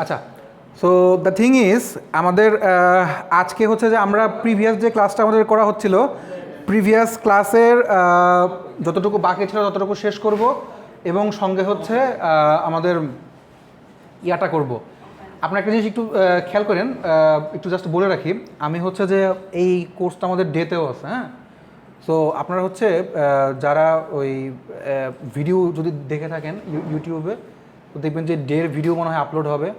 আচ্ছা, so the thing is আমাদের আজকে হচ্ছে যে আমরা প্রিভিয়াস যে ক্লাসটা আমাদের করা হচ্ছিল, প্রিভিয়াস ক্লাসের যতটুকু বাকি ছিল ততটুকু শেষ করব এবং সঙ্গে হচ্ছে আমাদের ইয়াটা করব। আপনার একটা জিনিস একটু খেয়াল করেন, একটু জাস্ট বলে রাখি, আমি হচ্ছে যে এই কোর্সটা আমাদের ডেতেও আছে, হ্যাঁ। সো আপনারা হচ্ছে যারা ওই ভিডিও যদি দেখে থাকেন ইউটিউবে, তো দেখবেন যে ডের ভিডিও মনে হয় আপলোড হবে।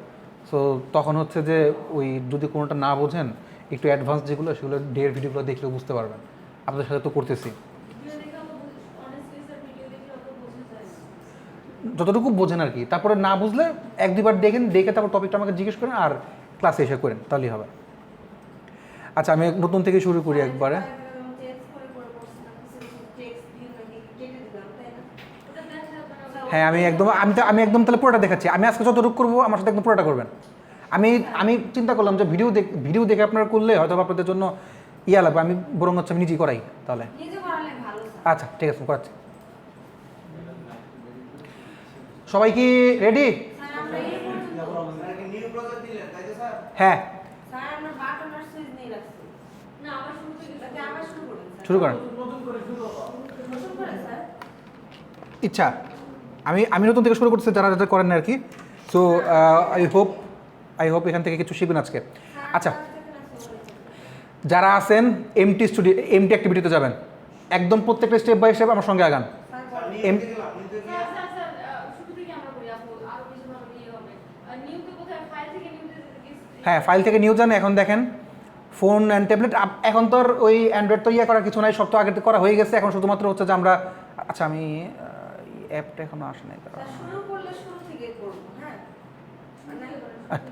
সো তখন হচ্ছে যে ওই যদি কোনোটা না বোঝেন, একটু অ্যাডভান্স যেগুলো সেগুলো ডের ভিডিওগুলো দেখলেও বুঝতে পারবেন। আপনাদের সাথে তো করতেছি, যতটুকু বোঝেন আর কি। তারপরে না বুঝলে এক দুবার দেখেন, দেখে তারপর টপিকটা আমাকে জিজ্ঞেস করেন আর ক্লাসে এসে করেন, তাহলেই হবে। আচ্ছা, আমি নতুন থেকে শুরু করি একবারে। হ্যাঁ, আমি একদম তাহলে পুরোটা দেখাচ্ছি। আমি আজকে যতটুকু করবো আমার সাথে একদম পুরোটা করবেন। আমি চিন্তা করলাম যে ভিডিও দেখে আপনারা করলে হয়তো আপনাদের জন্য ইয়া লাগবে, আমি বরং হচ্ছে আমি নিজেই করাই তাহলে। আচ্ছা ঠিক আছে, করাচ্ছি। সবাই কি রেডি? হ্যাঁ, শুরু করেন। ইচ্ছা, আমি নতুন থেকে শুরু করতেছি, যারা যারা করেন না আর কি। সো আই হোপ এখান থেকে কিছু শিখবেন আজকে। আচ্ছা, যারা আছেন এমটি অ্যাক্টিভিটিতে যাবেন, একদম প্রত্যেকটা স্টেপ বাই স্টেপ আমার সঙ্গে আগান। হ্যাঁ, ফাইল থেকে নিউ যান। এখন দেখেন ফোন অ্যান্ড ট্যাবলেট, এখন তো আর ওই অ্যান্ড্রয়েড তো ইয়ে করার কিছু নাই, সব তো আগে করা হয়ে গেছে। এখন শুধুমাত্র হচ্ছে যে আমরা, আচ্ছা আমি অ্যাপটা এখনো আসে নাই,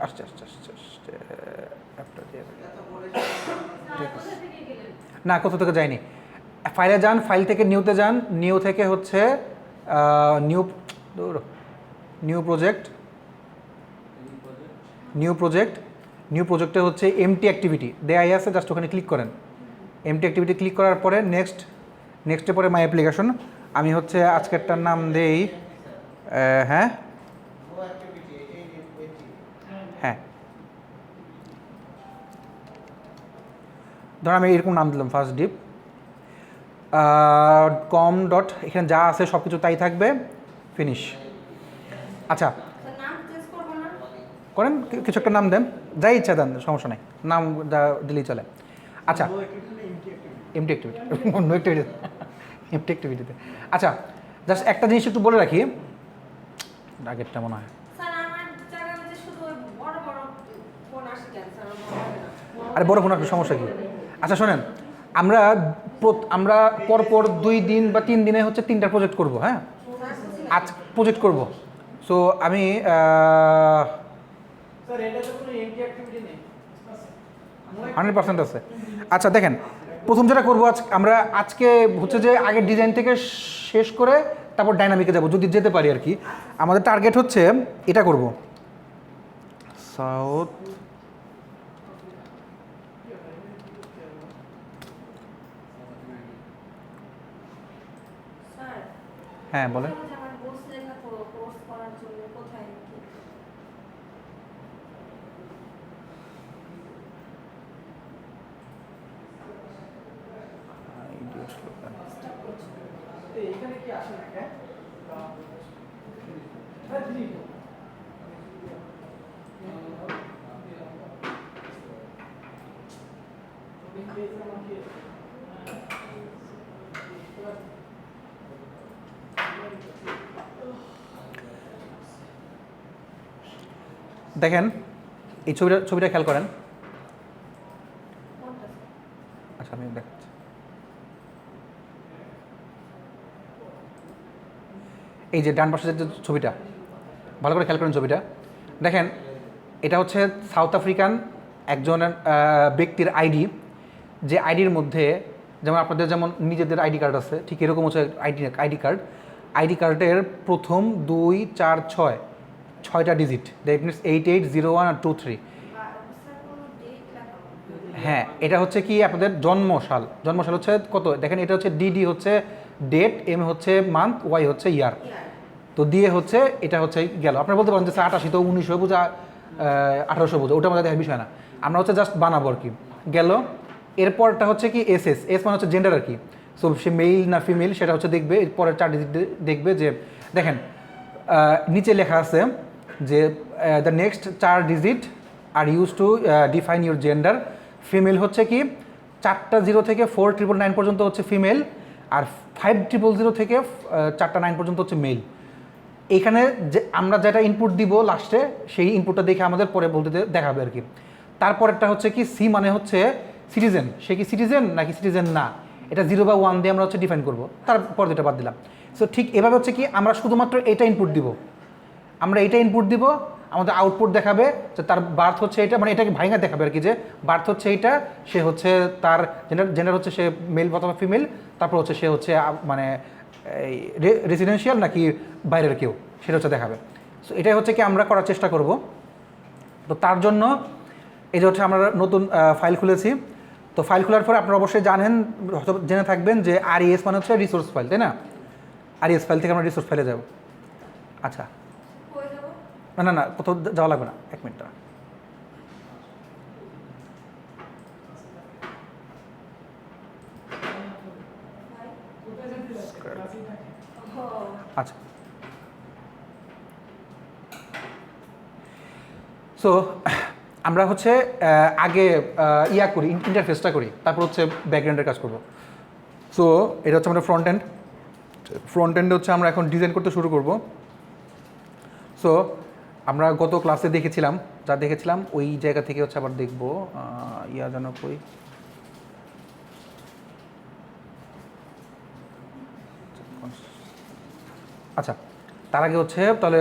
আস্তে আস্তে আস্তে আস্তে অ্যাপটা দিয়ে না, কোথা থেকে যায়নি। ফাইলে যান, ফাইল থেকে নিউতে যান, নিউ থেকে হচ্ছে নিউ নিউ প্রজেক্ট নিউ প্রজেক্টে হচ্ছে এমটি অ্যাক্টিভিটি দেয়াই আছে, জাস্ট ওখানে ক্লিক করেন। এমটি অ্যাক্টিভিটি ক্লিক করার পরে নেক্সটে পরে মাই অ্যাপ্লিকেশন। আমি হচ্ছে আজকেরটার নাম দেই, হ্যাঁ হ্যাঁ, ধর আমি এরকম নাম দিলাম ফার্স্ট ডিপ কম ডট, এখানে যা আছে সব কিছু তাই থাকবে, ফিনিশ। আচ্ছা করেন, কিছু একটা নাম দেন, যাই ইচ্ছা দেন, সমস্যা নেই, নাম যা দিলেই চলে। আচ্ছা, এমটি অ্যাক্টিভিটিতে আচ্ছা, জাস্ট একটা জিনিস একটু বলে রাখি, আগেরটা মনে হয়, আরে বড় ফোন একটা সমস্যা কি? আচ্ছা শোনেন, আমরা পরপর 2 দিন বা 3 দিনে হচ্ছে 3টা প্রজেক্ট করব, হ্যাঁ আজ প্রজেক্ট করব। সো আমি 100% আছে। আচ্ছা দেখেন, প্রথম যেটা করবো আমরা আজকে হচ্ছে যে আগের ডিজাইন থেকে শেষ করে তারপর ডাইনামিকে যাব, যদি যেতে পারি আর কি। আমাদের টার্গেট হচ্ছে এটা করব, সাউথ হ্যাঁ বলেন। দেখেন এই ছবিটা খেয়াল করেন। আচ্ছা আমি দেখাচ্ছি, এই যে ডান পাশের যে ছবিটা, ভালো করে খেয়াল করেন ছবিটা। দেখেন এটা হচ্ছে সাউথ আফ্রিকান একজন ব্যক্তির আইডি, যে আইডির মধ্যে যেমন আপনাদের যেমন নিজেদের আইডি কার্ড আছে, ঠিক এরকম হচ্ছে আইডি কার্ডের প্রথম 2, 4, 6টা ডিজিট, দ্যাট মিনস 8801 আর 23। হ্যাঁ, এটা হচ্ছে কি আপনাদের জন্মসাল হচ্ছে কত, দেখেন এটা হচ্ছে ডিডি হচ্ছে ডেট, এম হচ্ছে মান্থ, ওয়াই হচ্ছে ইয়ার, তো দিয়ে হচ্ছে এটা হচ্ছে গেল। আপনারা বলতে পারেন যে স্যার 88 তো 1900 বোঝা 1800 বোঝা, ওটা আমাদের দেখার বিষয় না, আমরা হচ্ছে জাস্ট বানাবো আর কি। গেল এরপরটা হচ্ছে কি এস এস, এস মানে হচ্ছে জেন্ডার আর কি। সো সে মেল না ফিমেল সেটা হচ্ছে দেখবে, পরের 4 ডিজিট দেখবে যে দেখেন নিচে লেখা আছে যে the next 4 digit are use to define your gender. Female হচ্ছে কি 4টা 0 থেকে 4999 পর্যন্ত হচ্ছে ফিমেল, আর 5000 থেকে 4টা 9 পর্যন্ত হচ্ছে মেল। এইখানে যে আমরা যেটা ইনপুট দিব লাস্টে, সেই ইনপুটটা দেখে আমাদের পরে বলতে দেখাবে আর কি। তারপরেরটা হচ্ছে কি সি মানে হচ্ছে সিটিজেন, সে কি সিটিজেন নাকি সিটিজেন না, এটা 0 বা 1 দিয়ে আমরা হচ্ছে ডিফাইন করবো, তারপর যেটা বাদ দিলাম। সো ঠিক এভাবে হচ্ছে কি আমরা শুধুমাত্র এটা ইনপুট দিব, আমরা এটা ইনপুট দিব, আমাদের আউটপুট দেখাবে যে তার বার্থ হচ্ছে এটা, মানে এটাকে ভাইঙ্গা দেখাবে আর কি, যে বার্থ হচ্ছে এইটা, সে হচ্ছে তার জেন্ডার হচ্ছে সে মেল অথবা ফিমেল, তারপর হচ্ছে সে হচ্ছে মানে এই রেসিডেন্সিয়াল নাকি বাইরের কেউ, সেটা হচ্ছে দেখাবে। সো এটাই হচ্ছে কি আমরা করার চেষ্টা করব। তো তার জন্য এই যে হচ্ছে আমরা নতুন ফাইল খুলেছি। তো ফাইল খোলার পরে আপনারা অবশ্যই জানেন, হয়তো জেনে থাকবেন যে RES মানে হচ্ছে রিসোর্স ফাইল, তাই না? RES ফাইল থেকে আমরা রিসোর্স ফাইলে যাব। আচ্ছা না না না, কোথাও যাওয়া লাগবে না, 1 মিনিট। আচ্ছা, সো আমরা হচ্ছে আগে ইয়া করি, ইন্টারফেসটা করি, তারপর হচ্ছে ব্যাকগ্রাউন্ডের কাজ করব। সো এটা হচ্ছে আমরা ফ্রন্ট এন্ড, ফ্রন্ট এন্ডে হচ্ছে আমরা এখন ডিজাইন করতে শুরু করব। সো আমরা গত ক্লাসে দেখেছিলাম, যা দেখেছিলাম ওই জায়গা থেকে হচ্ছে আবার দেখব, ইয়া যেন কই, আচ্ছা তার আগে হচ্ছে তাহলে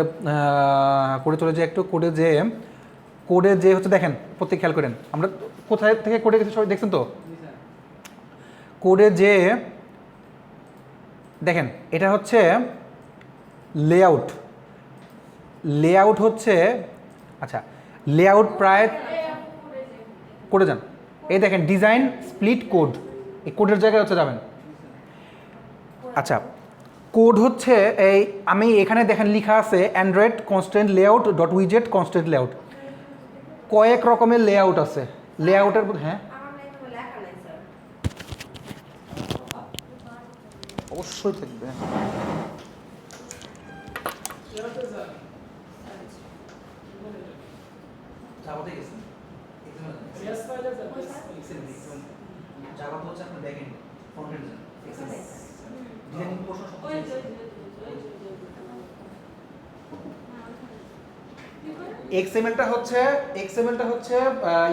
কোডে চলে যে একটু, কোডে যে হচ্ছে দেখেন, প্রত্যেক খেয়াল করেন আমরা কোথায় থেকে কোডে গেছি সবাই দেখছেন তো? কোডে যে দেখেন এটা হচ্ছে লেআউট, লেআউট হচ্ছে, আচ্ছা লেআউট প্রায় কোডে যান, এই দেখেন ডিজাইন স্প্লিট কোড, এই কোডের জায়গায় হচ্ছে যাবেন। আচ্ছা কোড হচ্ছে এই আমি এখানে দেখেন লেখা আছে অ্যান্ড্রয়েড কনস্ট্যান্ট লেআউট ডট উইজেট কনস্ট্যান্ট লেআউট, কয়েক রকমের লেআউট আছে। লেআউটের হ্যাঁ অবশ্যই থাকবে। এক্সএমএলটা হচ্ছে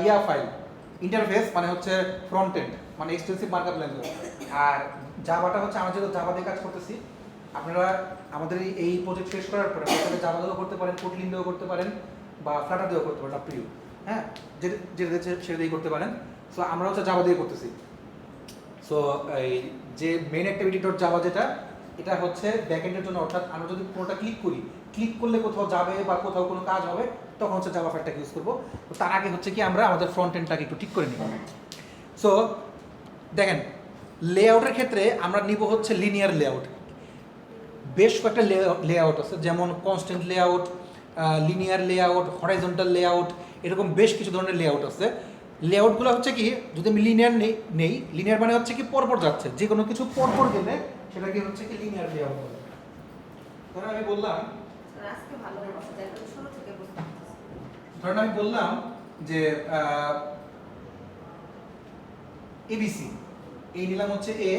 ইয়া ফাইল, ইন্টারফেস মানে হচ্ছে ফ্রন্ট এন্ড, মানে এক্সটেন্সিভ মার্কআপ ল্যাঙ্গুয়েজ। আর জাভাটা হচ্ছে আমরা যেহেতু জাভা দিয়ে কাজ করতেছি, আপনারা আমাদের এই প্রজেক্ট শেষ করার পরে আপনারা জাভা দিয়েও করতে পারেন, কোটলিন দিয়েও করতে পারেন, বা ফ্লাটার দিয়েও করতে পারেন, আপ টু ইউ। হ্যাঁ, যেটা সেটা দিয়েই করতে পারেন। সো আমরা হচ্ছে জাভা দিয়ে করতেছি। সো এই যে মেইন অ্যাক্টিভিটি ডট জাভা যেটা, এটা হচ্ছে ব্যাকএন্ডের জন্য, অর্থাৎ আমরা যদি কোনোটা ক্লিক করলে কোথাও যাবে বা কোথাও কোনো কাজ হবে, তখন হচ্ছে জাভা ফাইলটাকে ইউজ করবো। তো তার আগে হচ্ছে কি আমরা আমাদের ফ্রন্ট এন্ডটাকে একটু ঠিক করে নিব। সো দেখেন লেআউটের ক্ষেত্রে আমরা নিব হচ্ছে লিনিয়ার লেআউট। বেশ কয়েকটা লেআউট আছে, যেমন constant layout, linear layout, horizontal layout, এরকম বেশ কিছু ধরনের লেআউট আছে। লেআউটগুলো হচ্ছে কি, যদি আমি লিনিয়ার নেই, লিনিয়ার মানে হচ্ছে কি পরপর যাচ্ছে, যে কোনো কিছু পরপর গেলে সেটাকে হচ্ছে কি লিনিয়ার লেআউট বলে। ধরেন আমি বললাম যে এবিসি, এই নিলাম হচ্ছে এ,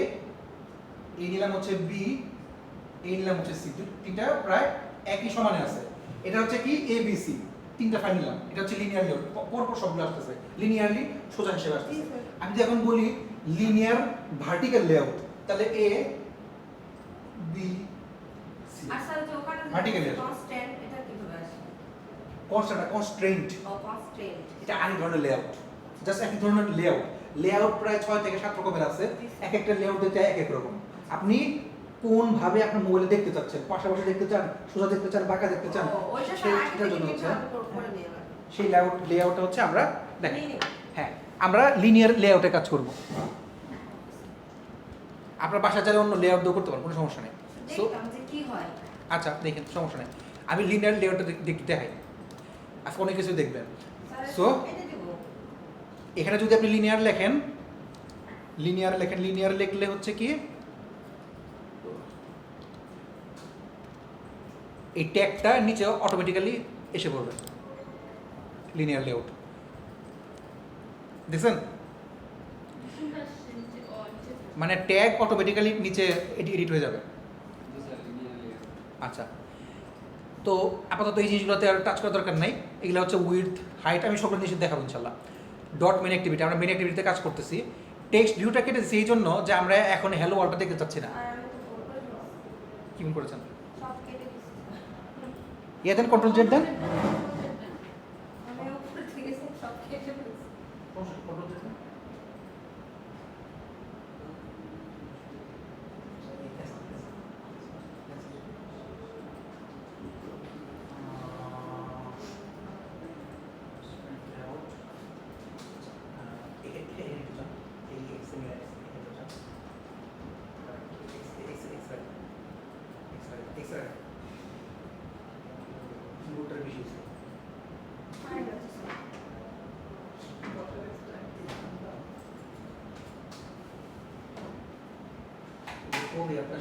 এই নিলাম হচ্ছে বি, এই নিলাম হচ্ছে সি, তিনটা প্রায় একই সমানে আছে। এটা হচ্ছে কি এবিসি, তিনটা ফাইল নিলাম, এটা হচ্ছে লিনিয়ার লেআউট, পরপর সবগুলো আসতেছে লিনিয়ারলি সোজা হিসেবে আসতেছে। আমি যদি এখন বলি লিনিয়ার ভার্টিক্যাল লেআউট, তাহলে A B C. R sir যে ওখানে ভার্টিক্যাল লেআউট কনস্ট্যান্ট, এটা কিভাবে আসে? কনস্ট্রেন্ট, এটা আরেক ধরনের লেআউট, জাস্ট এক ধরনের লেআউট প্রায় 6 থেকে 7 রকমের আছে, এক একটা লেআউট দিতে এক এক রকম। আপনি কোন ভাবে আপনার মোবাইলে দেখতে চাচ্ছেন, পাশাপাশি দেখতে চান, সোজা দেখতে চান, বাঁকা দেখতে চান, সেটার জন্য হচ্ছে সেই লেআউটটা হচ্ছে আমরা দেখেন। হ্যাঁ, আমরা লিনিয়ার লেআউটে কাজ করব। আপনার বাসায় চাইলে অন্য লেআউট দিয়েও করতে পারেন, কোনো সমস্যা নেই। সো কি হয় আচ্ছা দেখেন, সমস্যা নেই, আমি লিনিয়ার লেআউটটা দেখাই, আজকে অনেক কিছু দেখবেন। সো এখানে যদি আপনি লিনিয়ার লেখেন, লিনিয়ার লিখলে হচ্ছে কি এই ট্যাগটা নিচে অটোমেটিক্যালি এসে পড়বে, লিনিয়ার লেআউট দেখছেন, মানে ট্যাগ অটোমেটিক্যালি নিচে এডিট হয়ে যাবে। আচ্ছা, তো আপাতত এই জিনিসগুলোতে আর টাচ করার দরকার নাই, এগুলো হচ্ছে উইডথ, হাইট, আমি সকল জিনিস দেখাবো ইনশাল্লাহ। ডট মেন অ্যাক্টিভিটি, আমরা মেন অ্যাক্টিভিটিতে কাজ করতেছি। টেক্সট ভিউটা কেটেছি এই জন্য যে আমরা এখন হ্যালো ওয়ার্ল্ডটা দেখতে চাচ্ছি না। কি মনে করেছেন? দেন কন্ট্রোল জেড দেন,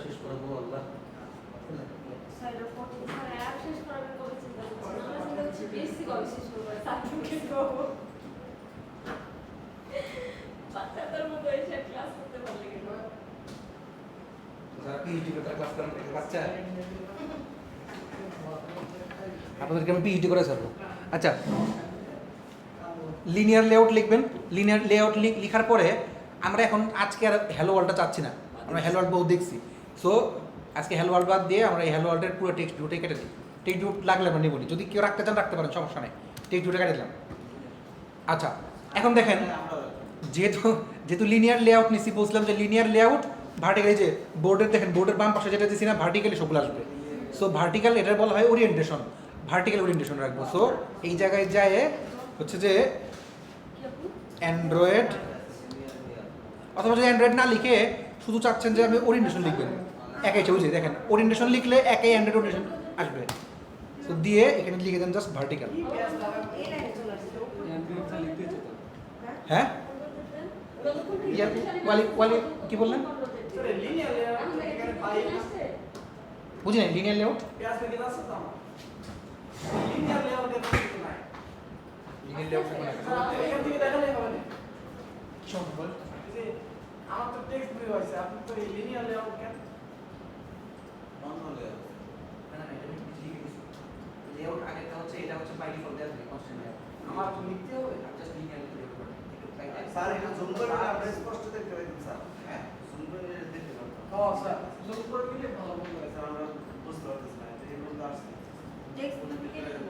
শেষ করবো আল্লাহ। আপনাদেরকে আমি পিএইচডি করে ছাড়বো। আচ্ছা, লিনিয়ার লেআউট লিখবেন। লিনিয়ার লেআউট লিখার পরে আমরা এখন আজকে আর হ্যালো ওয়ার্ল্ডটা চাচ্ছি না, আমরা হ্যালো ওয়ার্ল্ড বহু দেখছি। সো আজকে হ্যালো ওয়ার্ল্ড বাদ দিয়ে আমরা এই হ্যালো ওয়ার্ল্ডের পুরো টেক্সট ভিউটাই কেটে দিই। টেক্সট ভিউ লাগলে আমরা নেবনি, যদি কেউ রাখতে চান রাখতে পারেন, সমস্যা নেই, টেক্সট ভিউটা কেটে দিলাম। আচ্ছা, এখন দেখেন, যেহেতু লিনিয়ার লেআউট নিচ্ছি, বলছিলাম যে লিনিয়ার লেআউট ভার্টিক্যালি, যে বোর্ডের দেখেন, বোর্ডের বাম পাশে যেটা দিচ্ছি না, ভার্টিক্যালি সবগুলো আসবে। সো ভার্টিক্যাল, এটা বলা হয় ওরিয়েন্টেশন, ভার্টিক্যাল ওরিয়েন্টেশন রাখবো। সো এই জায়গায় যায় হচ্ছে যে অ্যান্ড্রয়েড, অথবা যদি অ্যান্ড্রয়েড না লিখে শুধু চাচ্ছেন যে আমি ওরিয়েন্টেশন লিখবেন, একাই বুঝে দেখেন, ওরিয়েন্টেশন লিখলে একাই অ্যান্ড্রয়েড ওরিয়েন্টেশন আসবে। তো দিয়ে এখানে লিখে দেন জাস্ট ভার্টিক্যাল। হ্যাঁ, ওয়ালি কি বললেন? বুঝি নাই, লিনিয়ার লেআউট আমার তো টেক্সট ভিউ আছে, আপনি তো লিনিয়ার লেআউট কেন? লেআউট আগেটা হচ্ছে, এটা হচ্ছে বাই ডিফল্ট দেওয়া থাকে কনস্ট্যান্ট লেআউট। আমার তো লিখতে হবে, জাস্ট লিনিয়ার লেআউট করতে স্যার এটা জুম করে আপনি স্পষ্ট দেখতে পাবেন স্যার। হ্যাঁ, জুম করে দেখতে পাবেন। হ্যাঁ স্যার, জুম করে দিলে ভালো হবে। স্যার আমরা বুঝতে পারতেছি না যে এগুলো তো আসছে। টেক্সট থেকে দেব।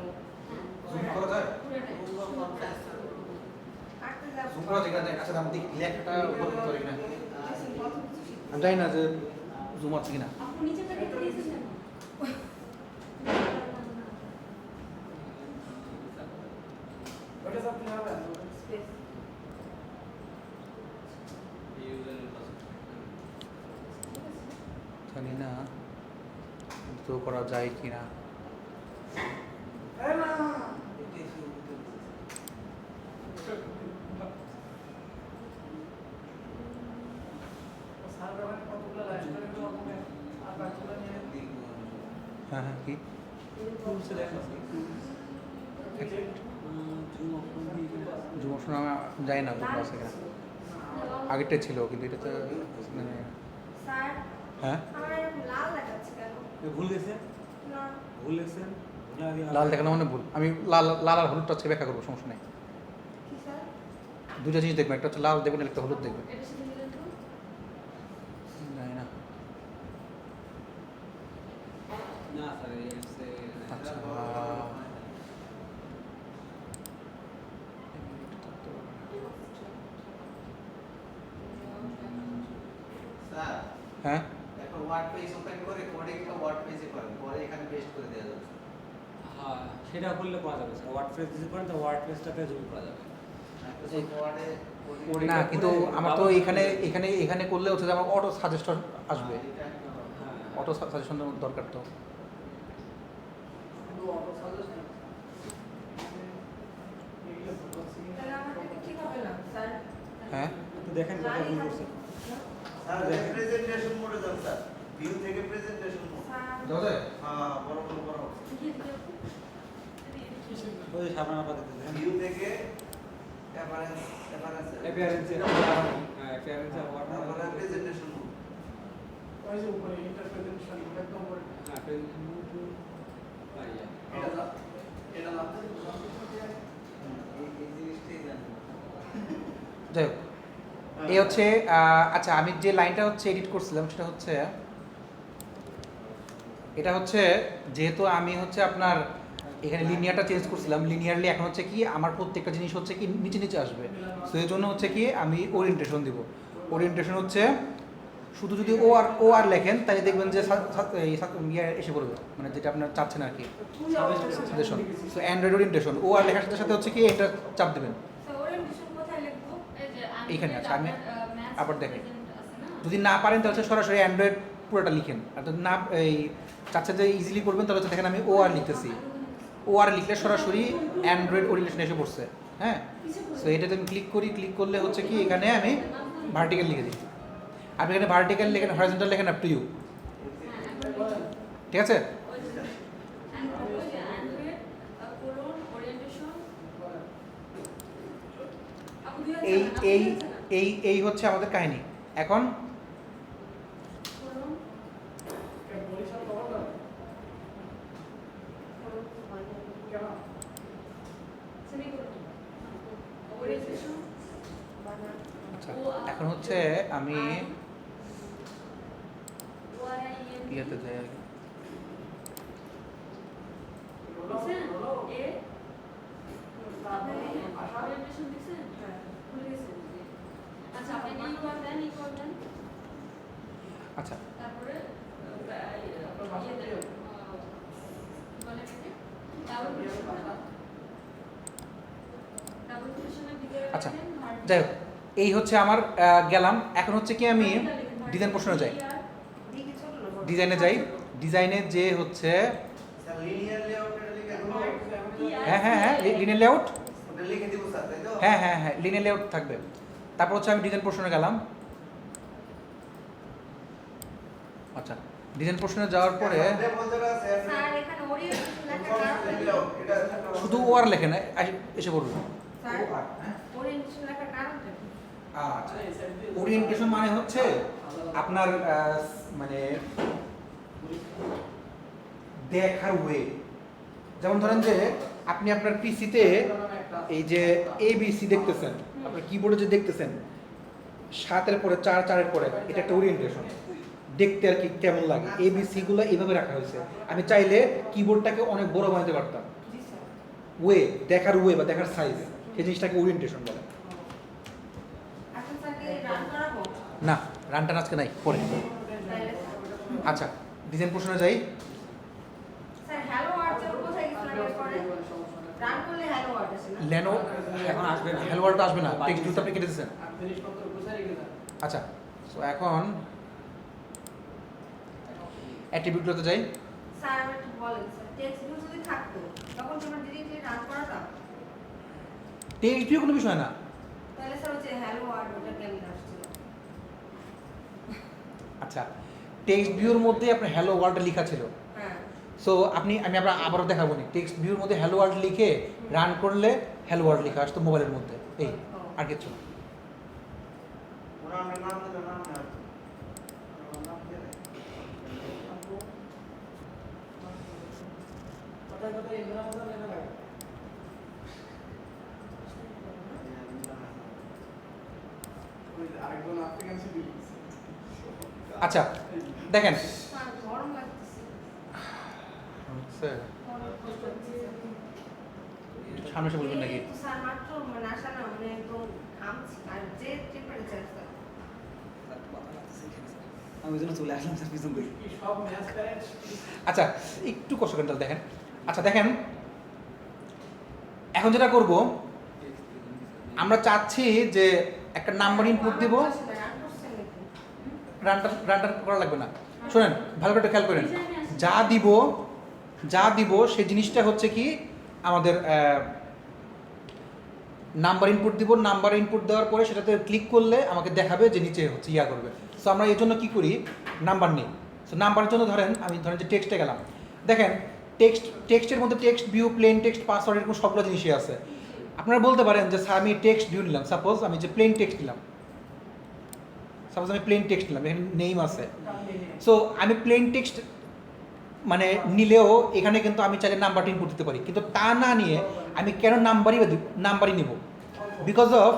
জুম করা যায়, জুম করা যায় না। আচ্ছা, আমি দেখি লেখাটা বলতে পারি না, আমি জানি না যে জুম আছে কিনা। আপনি নিচে থেকে দিয়েছেন না? ওটা সব কি হবে? স্পেস। জানি না তো করা যায় কিনা। এই না, স্যার ব্যাপারে কতগুলো লাইন করে হবে, আর বাকিগুলো নিয়ে হ্যাঁ হ্যাঁ, কি টুলসে দেখা আছে। জুম অপশন আমি জানি না কোনটা আছে কিনা, আগেরটা ছিল কিন্তু এটা তো মানে। স্যার, হ্যাঁ, আমার এরকম লাল দেখাচ্ছে কেন? ভুল গেছে, না, ভুল গেছেন, লাল দেখানো মানে ভুল। আমি লাল লাল আর হলুদটা হচ্ছে ব্যাখ্যা করবো, সমস্যা নেই। কি স্যার? দুটো জিনিস দেখবেন, একটা হচ্ছে লাল দেখবেন, একটা হলুদ দেখবেন। এটা সাথে মিলান তো? জানি না। না স্যার এসে আচ্ছা, স্যার হ্যাঁ, একটা ওয়ার্ড পেজ ওপেন করে কোডে একটা ওয়ার্ড পেজে করেন, পরে এখানে পেস্ট করে দেওয়া যাবে। হ্যাঁ সেটা করলে করা যাবে স্যার, ওয়ার্ডপ্রেস যদি করেন তো ওয়ার্ডপ্রেসটাকে জুম করা যাবে। কোডে না কিন্তু আমার তো এখানে এখানে এখানে করলে হচ্ছে যে আমার অটো সাজেশন আসবে, হ্যাঁ অটো সাজেশন দরকার তো। অটো সাজেশন এগুলো বলছি তাহলে আমাকে ঠিক হবে না স্যার। হ্যাঁ একটু দেখেন কোথায় ভুল করছে। স্যার প্রেজেন্টেশন মোডে যান স্যার ভিউ থেকে প্রেজেন্টেশন মোড দাদা হ্যাঁ বড় বড় ওই যে সামনে আপাতত দেখেন ভিউ থেকে অ্যাপারেন্স অ্যাপিয়ারেন্স তারপরে প্রেজেন্টেশন মোড ওই যে উপরে ইন্টারপ্রেজেন্টেশন একদম উপরে এটা না এটা না এই জিনিসটাই জানেন যাই হোক এই হচ্ছে আচ্ছা আমি যে লাইনটা হচ্ছে এডিট করছিলাম সেটা হচ্ছে এটা হচ্ছে যেহেতু আমি হচ্ছে আপনার এখানে লিনিয়ারটা চেঞ্জ করছিলাম লিনিয়ারলি এখন হচ্ছে কি আমার প্রত্যেকটা জিনিস হচ্ছে কি নিচে নিচে আসবে তো এই জন্য হচ্ছে কি আমি ওরিয়েন্টেশন দিব ওরিয়েন্টেশন হচ্ছে শুধু যদি ও আর লেখেন তাহলে দেখবেন যে ইয়ে এসে পড়বে মানে যেটা আপনার চাচ্ছেন আর কি সাজেশন সো অ্যান্ড্রয়েড ওরিয়েন্টেশন ও আর লেখার সাথে সাথে হচ্ছে কি এটা চাপ দেবেন স্যার ওরিয়েন্টেশন কোথায় লিখবো? এইখানে আছে আমি আবার দেখেন যদি না পারেন তাহলে হচ্ছে সরাসরি অ্যান্ড্রয়েড পুরোটা লিখেন আর যদি না এই চাচ্ছেন যে ইজিলি করবেন তাহলে হচ্ছে দেখেন আমি ও আর লিখতেছি ও আর লিখলে সরাসরি অ্যান্ড্রয়েড ওরিয়েন্টেশন এসে পড়ছে হ্যাঁ সো এটাতে আমি ক্লিক করি ক্লিক করলে হচ্ছে কি এখানে আমি ভার্টিক্যাল লিখে দিই আপনি এখানে ভার্টিক্যাল লেখেন হরিজন্টাল লেখেন আপ টু ইউ ঠিক আছে এই এই এই এই হচ্ছে আমাদের কাহিনী এখন বরিশাল খবর না কেন আচ্ছা এখন হচ্ছে আমি ইয়েতে যাই আগে আচ্ছা তারপরে আচ্ছা যাই হোক এই হচ্ছে আমার গেলাম এখন হচ্ছে কি আমি ডিজাইন পোর্শনে যাই ডিজাইনে যাই ডিজাইনে যে হচ্ছে স্যার লিনিয়ার লেআউটটা লিখে দেবো হ্যাঁ হ্যাঁ হ্যাঁ লিনিয়ার লেআউট ওটা লিখে দিব স্যার তাই তো হ্যাঁ হ্যাঁ হ্যাঁ লিনিয়ার লেআউট থাকবে তারপর হচ্ছে আমি ডিজাইন পোর্শনে গেলাম আচ্ছা ডিজাইন পোর্শনে যাওয়ার পরে বলতে স্যার স্যার এখানে ওরিয়েন্টেশন লেখার কারণ লেআউট এটা শুধু ও আর লেখেন এসে পড়বে স্যার ওরিয়েন্টেশন লেখার কারণটা কি? আচ্ছা ওরিয়েন্টেশন মানে হচ্ছে আপনার মানে দেখার ওয়ে যেমন ধরেন যে আপনি আপনার পিসিতে এই যে ABC দেখতেছেন আপনার কিবোর্ডে যে দেখতেছেন 7-এর পরে 4-4-এর পরে এটা একটা ওরিয়েন্টেশন দেখতে আর কি কেমন লাগে ABC গুলো এইভাবে রাখা হয়েছে আমি চাইলে কিবোর্ডটাকে অনেক বড় বানাতে পারতাম জি স্যার ওয়ে দেখার ওয়ে বা দেখার সাইজ সেই জিনিসটাকে ওরিয়েন্টেশন বলে এখন স্যারকে রান করাবো না রানটা আজকে নাই পরে তাহলে আচ্ছা ডিজাইন পোর্শনে যাই স্যার হ্যালো ওয়ার্ড যে কোথায় গেছিলাম এরপরে রান করলে হ্যালো ওয়ার্ড আসে না লেনো এখন আসবে না হেলো ওয়ার্ডটা আসবে না টেক্সট ভিউতে আপনি কেটে দিয়েছেন আর জিনিসপত্র গুছাই রেখে দেন আচ্ছা সো এখন অ্যাট্রিবিউটগুলোতে যাই স্যার আমি একটু বলেন স্যার টেক্সট ভিউ যদি থাকতো তখন তোমরা ডিরেক্টলি রান করাতাম টেক্সট ভিউ কোনো বিষয় না তাহলে স্যার হচ্ছে হ্যালো ওয়ার্ড ওটা কেমন আসছিল আচ্ছা টেক্সট ভিউর মধ্যে আপনার হ্যালো ওয়ার্ল্ড লেখা ছিল হ্যাঁ সো আমি আপনার আবারও দেখাবো নি টেক্সট ভিউর মধ্যে হ্যালো ওয়ার্ল্ড লিখে রান করলে হ্যালো ওয়ার্ল্ড লেখা আসতো মোবাইলের মধ্যে এই আর কিছু না ওরা আমরা নাম দিলে নাম না নাম দিয়ে দেয় কথায় কথায় ইন্দ্রা মতো লেখা থাকে ওই আরেকজন আফ্রিকান সিটি আচ্ছা দেখেন স্যার গরম লাগতেছে সামনে এসে বলবেন নাকি এই তো স্যার মাত্র মানে আসা না মানে একদম ঘামছি আর যে টেম্পারেচার স্যার আমি ওই জন্য চলে আসলাম স্যার পিছন থেকে কি সব ম্যাচ প্যারেন্টস আচ্ছা একটু কষ্ট করেন তাহলে দেখেন আচ্ছা দেখেন এখন যেটা করব আমরা চাচ্ছি যে একটা নাম্বার ইনপুট দিব রান করছেন নাকি রানটা করা লাগবে না শোনেন ভালো করে একটু খেয়াল করেন যা দিব যা দিব সেই জিনিসটা হচ্ছে কি আমাদের নাম্বার ইনপুট দিব, নাম্বার ইনপুট দেওয়ার পরে সেটাতে ক্লিক করলে আমাকে দেখাবে যে নিচে হচ্ছে ইয়া করবে। সো আমরা এই জন্য কী করি, নাম্বার নিই। সো নাম্বারের জন্য ধরেন যে টেক্সটে গেলাম, দেখেন টেক্সটের মধ্যে text view, plane text, password, এরকম সবগুলো জিনিসই আছে। আপনারা বলতে পারেন যে স্যার আমি টেক্সট ভিউ নিলাম, সাপোজ আমি যে প্লেন টেক্সট নিলাম, এখানে নেম আছে। সো আমি প্লেন টেক্সট মানে নিলেও এখানে কিন্তু আমি চাইলে নাম্বারটা ইনপুট দিতে পারি, কিন্তু তা না নিয়ে আমি কেন নাম্বারই নিব? বিকজ অফ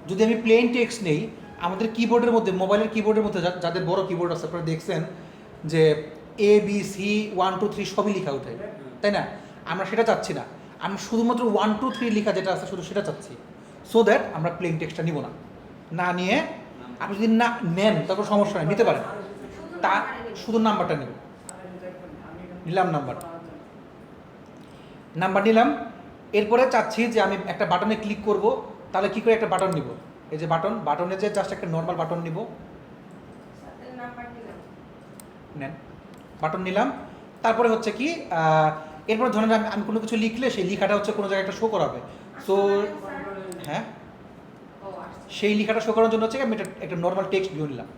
যদি আমি প্লেন টেক্সট নেই, আমাদের কিবোর্ডের মধ্যে, মোবাইলের কিবোর্ডের মধ্যে যাদের বড় কিবোর্ড আছে আপনারা দেখছেন যে ABC 1 2 3 সবই লেখা ওঠে, তাই না? আমরা সেটা চাচ্ছি না, আমরা শুধুমাত্র 1 2 3 লেখা যেটা আছে শুধু সেটা চাচ্ছি। সো দ্যাট আমরা প্লেন টেক্সটটা নিব না। না নিয়ে আপনি যদি না নেন তারপর সমস্যা নেই, নিতে পারেন, তা শুধু নাম্বারটা নেব। নিলাম নাম্বার নিলাম, এরপরে চাচ্ছি যে আমি একটা বাটনে ক্লিক করব, তাহলে কী করে একটা বাটন নিব? এই যে বাটনে যে জাস্ট একটা নর্মাল বাটন নিব, নেন বাটন নিলাম। তারপরে হচ্ছে কি এরপর ধরেন আমি কোনো কিছু লিখলে সেই লেখাটা হচ্ছে কোনো জায়গায় একটা শো করাবে। সো হ্যাঁ, সেই লেখাটা শো করার জন্য হচ্ছে আমি একটা নর্মাল টেক্সট ভিউ নিলাম,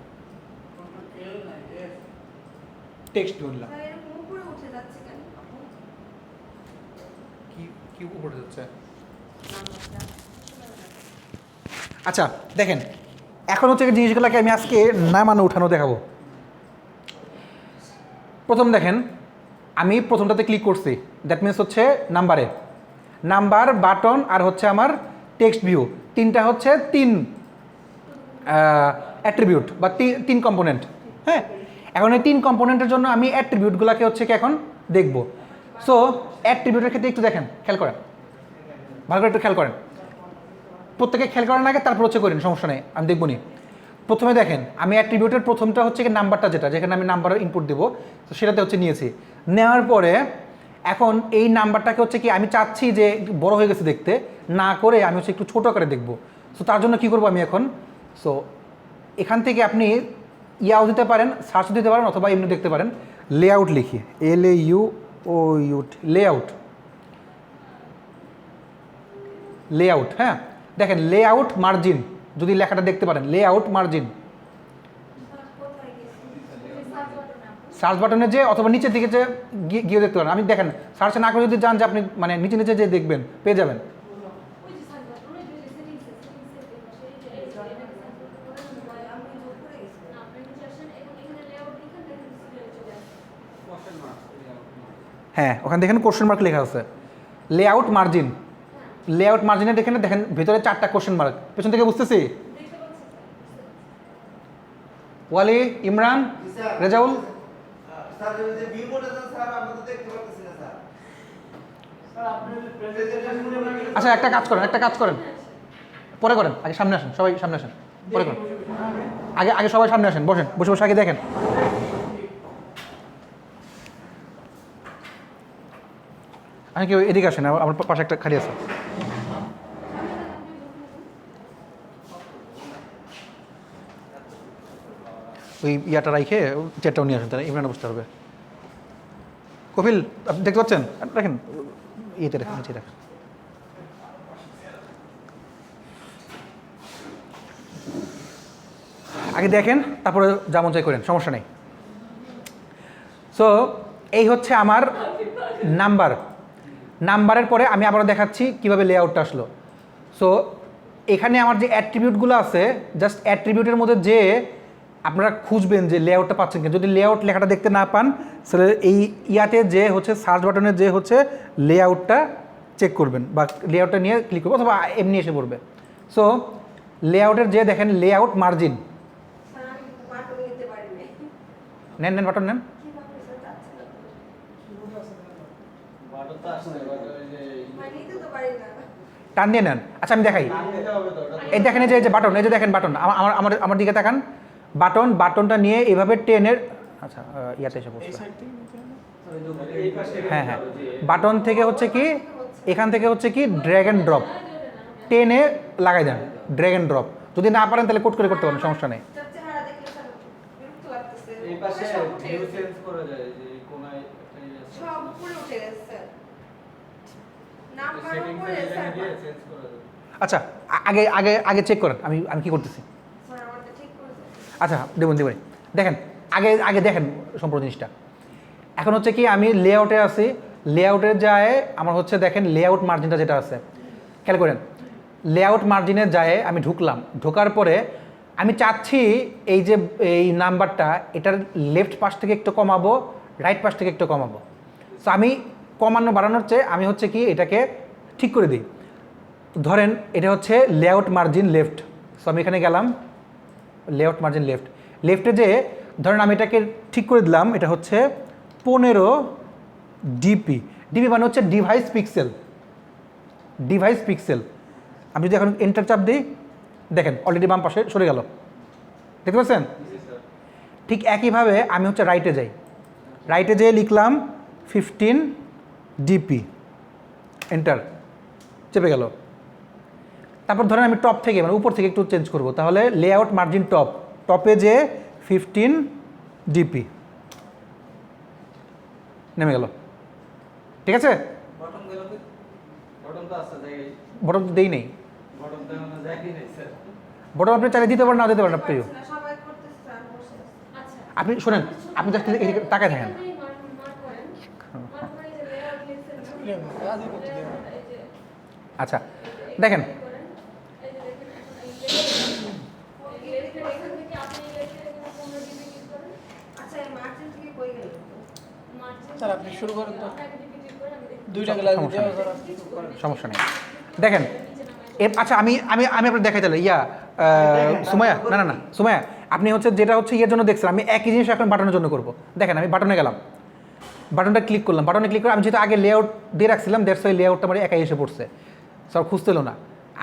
কি উপরে যাচ্ছে? আচ্ছা দেখেন, এখন হচ্ছে জিনিসগুলোকে আমি আজকে নামানো উঠানো দেখাবো। প্রথম দেখেন, আমি প্রথমটাতে ক্লিক করছি, দ্যাট মিনস হচ্ছে নাম্বার, বাটন আর হচ্ছে আমার টেক্সট ভিউ, তিনটা হচ্ছে তিন অ্যাট্রিবিউট বা তিন কম্পোনেন্ট। হ্যাঁ, এখন এই তিন কম্পোনেন্টের জন্য আমি অ্যাট্রিবিউটগুলোকে হচ্ছে কি এখন দেখব। সো অ্যাট্রিবিউটের ক্ষেত্রে একটু দেখেন, খেয়াল করেন, ভালো করে একটু খেয়াল করেন, প্রত্যেকে খেয়াল করার আগে তারপর হচ্ছে করেন, সমস্যা নেই, আমি দেখব নি। প্রথমে দেখেন, আমি অ্যাট্রিবিউটের প্রথমটা হচ্ছে কি নাম্বারটা, যেখানে আমি নাম্বার ইনপুট দেবো, তো সেটাতে হচ্ছে নিয়েছি। নেওয়ার পরে এখন এই নাম্বারটাকে হচ্ছে কি আমি চাচ্ছি যে বড় হয়ে গেছে দেখতে, না করে আমি হচ্ছে একটু ছোটো করে দেখবো। সো তার জন্য কী করবো আমি এখন, সো এখান থেকে আপনি ইয়াও দিতে পারেন, সার্চ দিতে পারেন, অথবা এমনি দেখতে পারেন। লেআউট লিখি, LAUOUT, লেআউট। হ্যাঁ, দেখেন লেআউট মার্জিন, যদি লেখাটা দেখতে পারেন, লেআউট মার্জিন, সার্চ বাটনে যে অথবা নিচের দিকে যে গিয়ে দেখতে পারেন। আমি দেখেন সার্চে না করে যদি যান যে আপনি মানে নিচে যে দেখবেন, পেয়ে যাবেন। হ্যাঁ, ওখানে দেখেন কোশ্চেন মার্ক লেখা আছে, লেআউট মার্জিনে দেখেন ভেতরে 4টা কোশ্চেন মার্ক, পেছন থেকে বুঝতেছি। ওয়ালি, ইমরান, রেজাউল, স্যার এই যে ভিউ মোড আছে স্যার, আমরা তো দেখতে পাচ্ছি না স্যার। স্যার আপনি প্রেজেন্টেশন আচ্ছা একটা কাজ করেন, পরে করেন, আগে সামনে আসেন, সবাই সামনে আসেন, পরে করেন, আগে সবাই সামনে আসেন, বসে আগে দেখেন। আমি কেউ এদিকে আসেন, আমার পাশে একটা খালি আছে। ওই ইয়াটা রাইখে চেয়ারটাও নিয়ে আসেন, তাহলে ইমরান বসতে হবে। কপিল আপনি দেখতে পাচ্ছেন, রাখেন ইয়েতে রাখেন, নিচে রাখেন। আগে দেখেন, তারপরে যেমন চাই করেন, সমস্যা নেই। সো এই হচ্ছে আমার নাম্বারের পরে আমি আবার দেখাচ্ছি কিভাবে লেআউটটা আসলো। সো এখানে আমার যে অ্যাট্রিবিউটগুলো আছে, জাস্ট অ্যাট্রিবিউটের মধ্যে যে আপনারা খুঁজবেন যে লেআউটটা পাচ্ছেন কিনা। যদি লেআউট লেখাটা দেখতে না পান, তাহলে এই ইয়াতে যে হচ্ছে সার্চ বাটনে যে হচ্ছে লেআউটটা চেক করবেন, বা লেআউটটা নিয়ে ক্লিক করবেন, অথবা এমনি এসে পড়বে। সো লেআউটের যে দেখেন লেআউট মার্জিন, নেন বাটন নেন, টান দিয়ে নেন। আচ্ছা আমি দেখাই, এই দেখেন এই যে বাটন, এই যে দেখেন বাটন, আমার দিকে তাকান, বাটনটা নিয়ে এইভাবে টেনের, আচ্ছা ইয়াতে এসে পড়ছে। হ্যাঁ, বাটন থেকে হচ্ছে কি, এখান থেকে হচ্ছে কি ড্র্যাগ অ্যান্ড ড্রপ, টেনে লাগাই দেন, ড্র্যাগ অ্যান্ড ড্রপ। যদি না পারেন তাহলে কোড করে করতে পারেন, সমস্যা নেই। নাম্বার উপরে স্যার আচ্ছা আগে আগে আগে চেক করেন, আমি আমি কী করতেছি। স্যার আমারটা ঠিক করেছে। আচ্ছা দেবেন দেবেন, দেখেন আগে আগে দেখেন সম্পূর্ণ জিনিসটা। এখন হচ্ছে কি আমি লেআউটে আছি, লেআউটে যায় আমার হচ্ছে দেখেন লেআউট মার্জিনটা যেটা আছে খেয়াল করেন, লেআউট মার্জিনে যায় আমি ঢুকলাম, ঢোকার পরে আমি চাচ্ছি এই যে এই নাম্বারটা এটার লেফট পাশ থেকে একটু কমাবো, রাইট পাশ থেকে একটু কমাবো। সো আমি কমানো বাড়ানোর চেয়ে আমি হচ্ছে কি এটাকে ঠিক করে দিই। ধরেন এটা হচ্ছে লেআউট মার্জিন লেফট, সো আমি এখানে গেলাম লেআউট মার্জিন লেফট, লেফটে যে ধরেন আমি এটাকে ঠিক করে দিলাম, এটা হচ্ছে 15 ডিপি, ডিপি মানে হচ্ছে ডিভাইস পিক্সেল, ডিভাইস পিক্সেল। আমি যদি এখন এন্টার চাপ দিই দেখেন অলরেডি বাম পাশে সরে গেল, দেখতে পাচ্ছেন? ঠিক একইভাবে আমি হচ্ছে রাইটে যাই, রাইটে যেয়ে লিখলাম 15 ডিপি, এন্টার, চেপে গেল। তারপর ধরেন আমি টপ থেকে মানে উপর থেকে একটু চেঞ্জ করব, তাহলে লেআউট মার্জিন টপ, টপে যে 15 ডিপি নেমে গেল, ঠিক আছে? বটম গেল কি? বটম তো আছে জায়গায়। বটম তো দেই নেই, বটম তো এখনো যায়নি নাই স্যার। বটম আপনি চাইলে দিতে পারেন না দিতে পারেন, আপনি পারছি না, সবাই করতেছে স্যার, বসে আছে। আচ্ছা আপনি শোনেন, আপনি জাস্ট এদিকে তাকায় থাকেন। আচ্ছা দেখেন আচ্ছা এই মার্জিন থেকে কই গেল? স্যার আপনি শুরু করেন তো, দুইটা ক্লাস সমস্যা দিয়ে নেই। স্যার আপনি শুরু করেন। সমস্যা নেই, দেখেন আচ্ছা আমি আমি আমি আপনার দেখাই তাহলে ইয়া সুমাইয়া, না না না সুমাইয়া, আপনি হচ্ছে যেটা হচ্ছে ইয়ের জন্য দেখছেন, আমি একই জিনিস এখন বাটনের জন্য করব। দেখেন আমি বাটনে গেলাম, বাটনটা ক্লিক করলাম, বাটনে ক্লিক করে আমি যেহেতু আগে লেআউট দিয়ে রাখছিলাম, দ্যাটস ওয়াই লেআউটটা আমার একাই এসে পড়ছে, সব খুঁজতে হলো না।